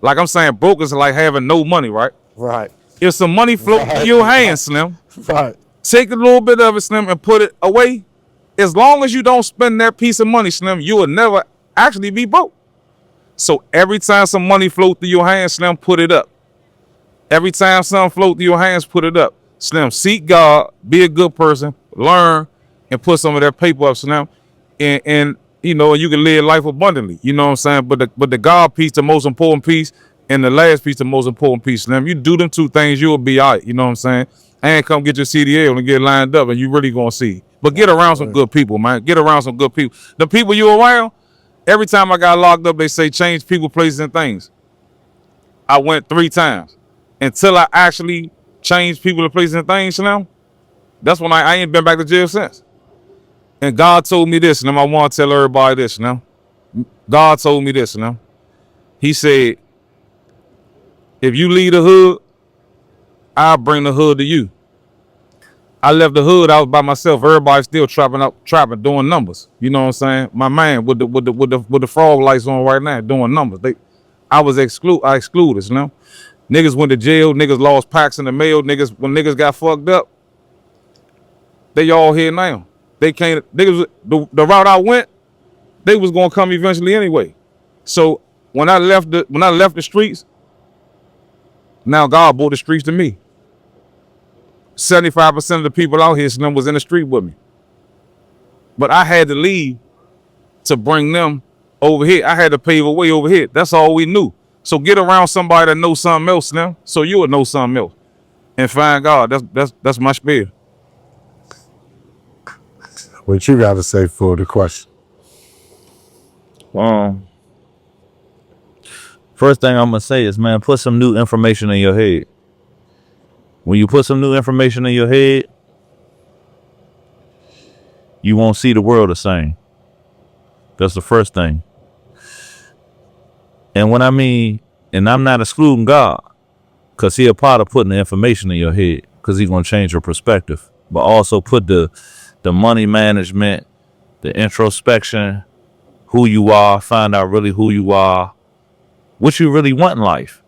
Like I'm saying, broke is like having no money, right? Right. If some money float through your hand, Slim, Right. take a little bit of it, Slim, and put it away. As long as you don't spend that piece of money, Slim, you will never actually be broke. So every time some money float through your hands, Slim, put it up. Every time something float through your hands, put it up. Slim, seek God, be a good person, learn, and put some of that paper up, Slim, and you know, you can live life abundantly. You know what I'm saying? But the God piece, the most important piece, and the last piece, the most important piece, Slim. You do them two things, you will be all right. You know what I'm saying? and come get your CDL and get lined up, and you really gonna see. But get around some good people, man. Get around some good people. The people you around, every time I got locked up, they say change people, places, and things. I went 3 times. Until I actually changed people, places, and things now, that's when I ain't been back to jail since. And God told me this, and I want to tell everybody this now. God told me this now. He said, if you leave the hood, I'll bring the hood to you. I left the hood, I was by myself. Everybody still trapping, doing numbers. You know what I'm saying? My man with the frog lights on right now, doing numbers. I excluded, you know. Niggas went to jail, niggas lost packs in the mail, when niggas got fucked up, they all here now. They can't, niggas, the route I went, they was gonna come eventually anyway. So when I left the streets, now God brought the streets to me. 75% of the people out here was in the street with me. But I had to leave to bring them over here. I had to pave a way over here. That's all we knew. So get around somebody that knows something else now, so you would know something else. And find God. That's my spiel. What you got to say for the question? First thing I'm gonna say is, man, put some new information in your head. When you put some new information in your head, you won't see the world the same. That's the first thing. And when I mean, and I'm not excluding God, because He a part of putting the information in your head, because He's gonna change your perspective. But also put the money management, the introspection, who you are, find out really who you are, what you really want in life.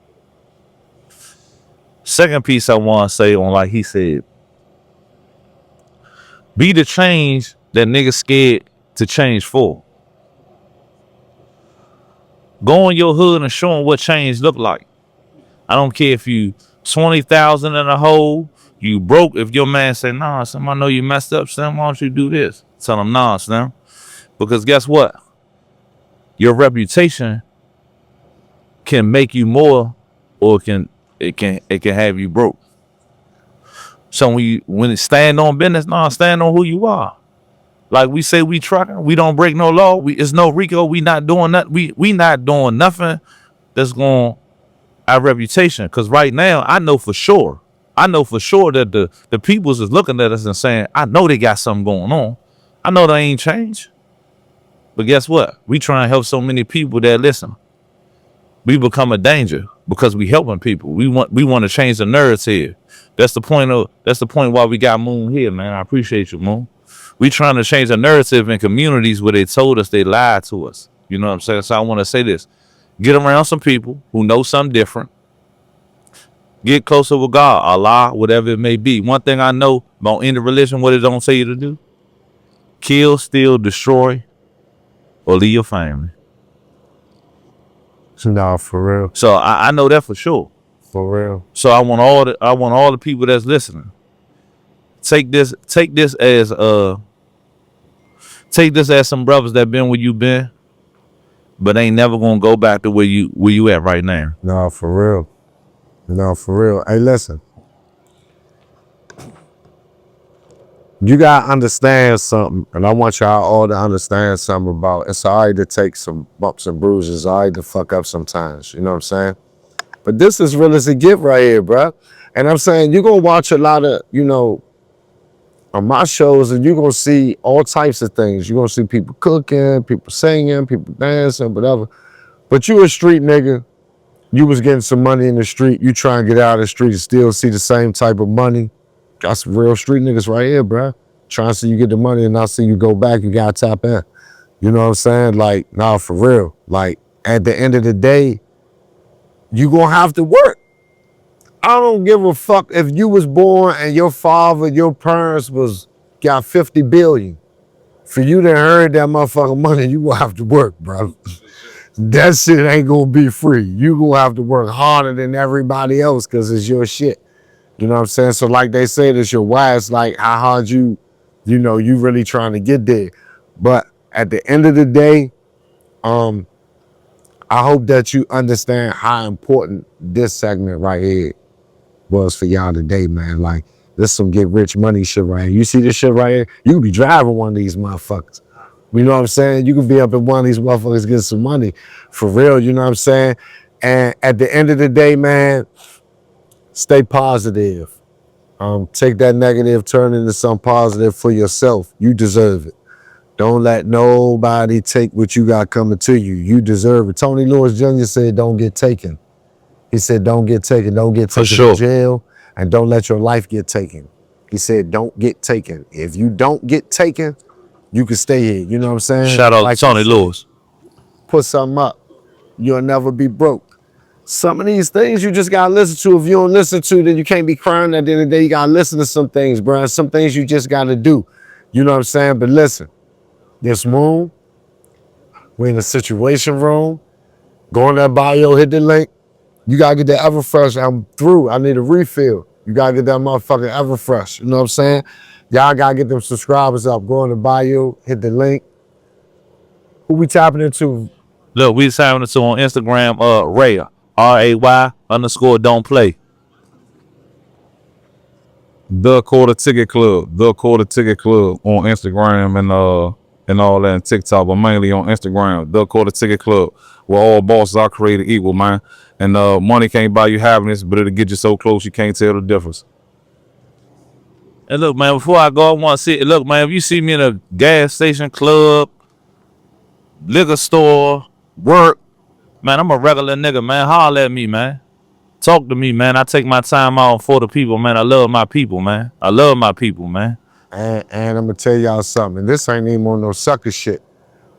Second piece I want to say on, like he said, be the change that niggas scared to change for. Go in your hood and show them what change look like. I don't care if you 20,000 in a hole, you broke. If your man say, nah, Sam, I know you messed up, Sam, why don't you do this? Tell him, nah, Sam. Because guess what? Your reputation can make you more, or it can have you broke. So when it stand on business, stand on who you are. Like we say, we trucking, we don't break no law. It's no RICO. We not doing that. We not doing nothing that's going our reputation. Cause right now, I know for sure that the peoples is looking at us and saying, I know they got something going on. I know they ain't changed. But guess what? We try and help so many people that listen. We become a danger because we helping people. We want to change the narrative. That's the point why we got Moon here, man. I appreciate you, Moon. We trying to change the narrative in communities where they told us they lied to us. You know what I'm saying? So I want to say this. Get around some people who know something different. Get closer with God, Allah, whatever it may be. One thing I know about any religion, what it don't say you to do: kill, steal, destroy, or leave your family. Nah, for real. So I know that for sure. For real. So I want all the people that's listening. Take this as some brothers that been where you been, but ain't never gonna go back to where you at right now. No, for real. No, for real. Hey, listen. You gotta understand something, and I want y'all all to understand something about it's all right to take some bumps and bruises, all right to fuck up sometimes, you know what I'm saying? But this is real as it get right here, bro. And I'm saying you're gonna watch a lot of, on my shows, and you're gonna see all types of things. You're gonna see people cooking, people singing, people dancing, whatever. But you a street nigga, you was getting some money in the street, you try and get out of the street and still see the same type of money. Got some real street niggas right here, bro. Trying to see you get the money and not see you go back, you gotta tap in. You know what I'm saying? Like, nah, for real. Like, at the end of the day, you gonna have to work. I don't give a fuck if you was born and your father, your parents got 50 billion. For you to earn that motherfucking money, you gonna have to work, bro. That shit ain't gonna be free. You gonna have to work harder than everybody else because it's your shit. You know what I'm saying? So like they say, it's your wife's like how hard you really trying to get there. But at the end of the day, I hope that you understand how important this segment right here was for y'all today, man. Like, This some get rich money shit right here. You see this shit right here? You could be driving one of these motherfuckers. You know what I'm saying? You could be up in one of these motherfuckers getting some money. For real, you know what I'm saying? And at the end of the day, man, stay positive. Take that negative, turn it into something positive for yourself. You deserve it. Don't let nobody take what you got coming to you. You deserve it. Tony Lewis Jr. said, don't get taken. He said, don't get taken. Don't get taken to jail, and don't let your life get taken. He said, don't get taken. If you don't get taken, you can stay here. You know what I'm saying? Shout out to Tony Lewis. Put something up. You'll never be broke. Some of these things you just gotta listen to. If you don't listen to, then you can't be crying. At the end of the day, you gotta listen to some things, bro. Some things you just gotta do. You know what I'm saying? But listen, this room, we're in a situation room. Go in that bio, hit the link. You gotta get that Everfresh. I'm through. I need a refill. You gotta get that motherfucking Everfresh. You know what I'm saying? Y'all gotta get them subscribers up. Go in the bio, hit the link. Who we tapping into? Look, we tapping into on Instagram, Ray, RAY_ don't play. The Quarter Ticket Club on Instagram and all that, and TikTok, but mainly on Instagram. The Quarter Ticket Club, where all bosses are created equal, man. And money can't buy you happiness, but it'll get you so close you can't tell the difference. And look, man, before I go, I want to see. Look, man, if you see me in a gas station, club, liquor store, work, man, I'm a regular nigga, man. Holler at me, man. Talk to me, man. I take my time out for the people, man. I love my people, man. I love my people, man. And I'm gonna tell y'all something. This ain't even on no sucker shit.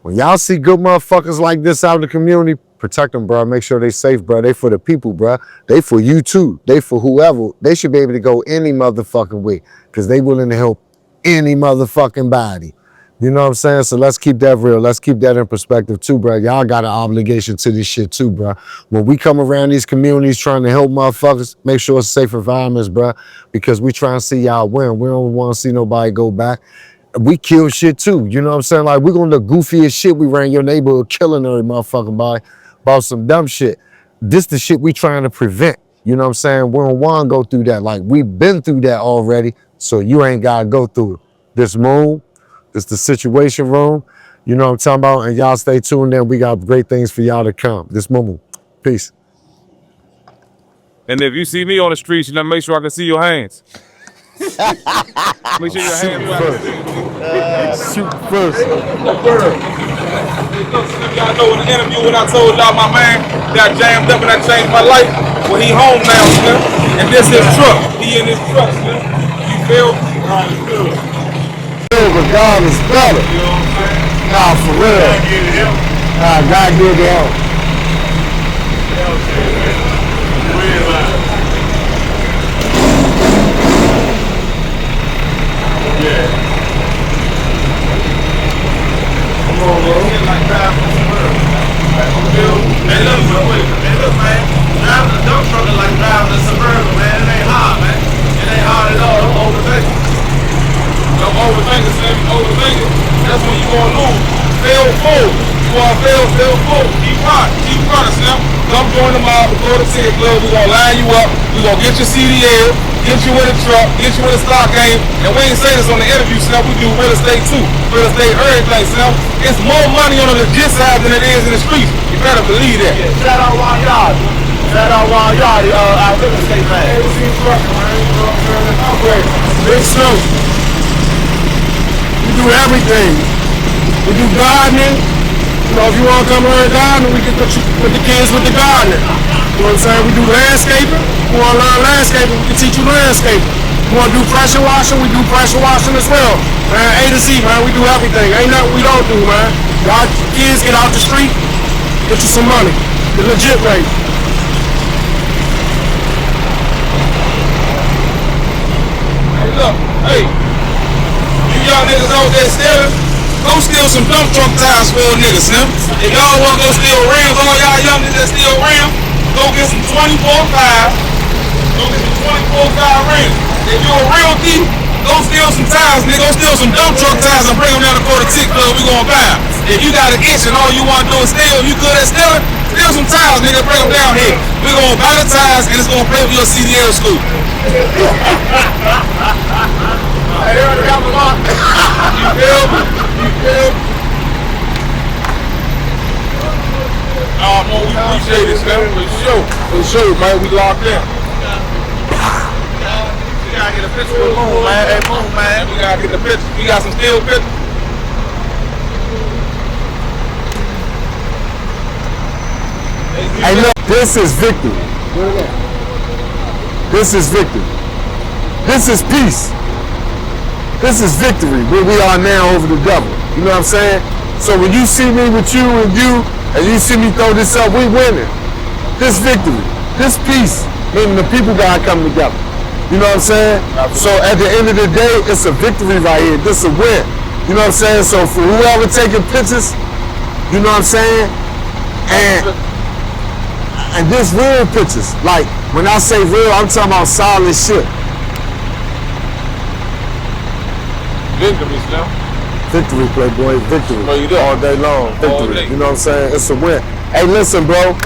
When y'all see good motherfuckers like this out in the community, protect them, bro. Make sure they safe, bro. They for the people, bro. They for you too. They for whoever. They should be able to go any motherfucking way, because they willing to help any motherfucking body. You know what I'm saying? So let's keep that real. Let's keep that in perspective too, bro. Y'all got an obligation to this shit too, bro. When we come around these communities trying to help motherfuckers, make sure it's safe environments, bro, because we trying to see y'all win. We don't want to see nobody go back. We kill shit too. You know what I'm saying? Like, we gonna look goofy as shit. We ran your neighborhood killing every motherfucking body about some dumb shit. This the shit we trying to prevent. You know what I'm saying? We don't want to go through that. Like, we've been through that already, so you ain't gotta go through it. This room, this the situation room. You know what I'm talking about? And y'all stay tuned in. We got great things for y'all to come. This Mumu. Peace. And if you see me on the streets, you know, make sure I can see your hands. Make sure your hands Shoot first. Y'all know in the interview when I told y'all my man got jammed up and I changed my life. Well, he home now, man. And this his truck. He in his truck, man. You feel? God is better. Nah, for real. God give the help. Man, look, man. Driving a dump truck is like driving a Suburban, man. It ain't hard, man. It ain't hard at all. Don't overthink it. Don't overthink it, Sam. Overthink it. That's when you gonna lose. Fail forward. You wanna fail forward. Keep running, Sam. Come join the mob, go to the ticket club. We gonna line you up. We gonna get your CDL, get you in a truck, get you in a stock game. And we ain't say this on the interview, Sam. We do real estate too. Real estate, everything, Sam. It's more money on the legit side than it is in the streets. You better believe that. Yeah, shout out Wild Yard. Shout out Wild Yard, our real estate man. Big Snow. We do everything. We do gardening. You know, if you want to come learn gardening, we can put the kids with the gardening. You know what I'm saying? We do landscaping. You want to learn landscaping, we can teach you landscaping. You want to do pressure washing, we do pressure washing as well. Man, A to Z, man, we do everything. Ain't nothing we don't do, man. Y'all kids get out the street, get you some money. The legit rate. Hey, look, hey, you young niggas out there stealing, go steal some dump truck tires for niggas, man. If y'all want to go steal rims, all y'all young niggas that steal rims, go get some 24.5. Go get some 24.5 rims. If you a real thief, go steal some tires, nigga. Go steal some dump truck tires and bring them down to Quarter Ticket Club. We gonna buy them. If you got an itch and all you want to do is steal, if you good at stealing, steal some tires, nigga. Bring them down here. We gonna gonna buy the tires and it's gonna pay for your CDL school. Hey, they already got the lot. You feel me? You feel me? Oh, man, we appreciate this, man. For sure, man. We locked in. We gotta get a picture with Moon, man. Hey, Moon, man. We gotta get the picture. We got some still pictures. Hey, look, this is victory. This is victory. This is peace. This is victory, where we are now over the devil. You know what I'm saying? So when you see me with you, and you see me throw this up, we winning. This victory, this peace, meaning the people gotta come together. You know what I'm saying? So at the end of the day, it's a victory right here. This is a win. You know what I'm saying? So for whoever taking pictures, you know what I'm saying? And this real pictures. Like, when I say real, I'm talking about solid shit. Victory, Slim. Victory, Playboy, victory. Oh, you do? All day long, victory. All day. You know what I'm saying? It's a win. Hey, listen, bro.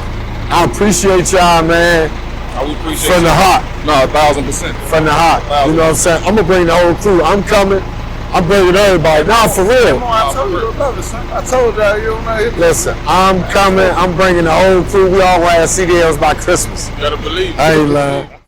I appreciate y'all, man. We appreciate From the heart. No, 1,000%. From the heart. You know what I'm saying? I'm gonna bring the whole crew. I'm coming. I'm bringing everybody. Nah, for real. I told you to love it, son. I told y'all you don't know. Listen, I'm coming. I'm bringing the whole crew. We all wear CDLs by Christmas. You gotta believe. I ain't lying.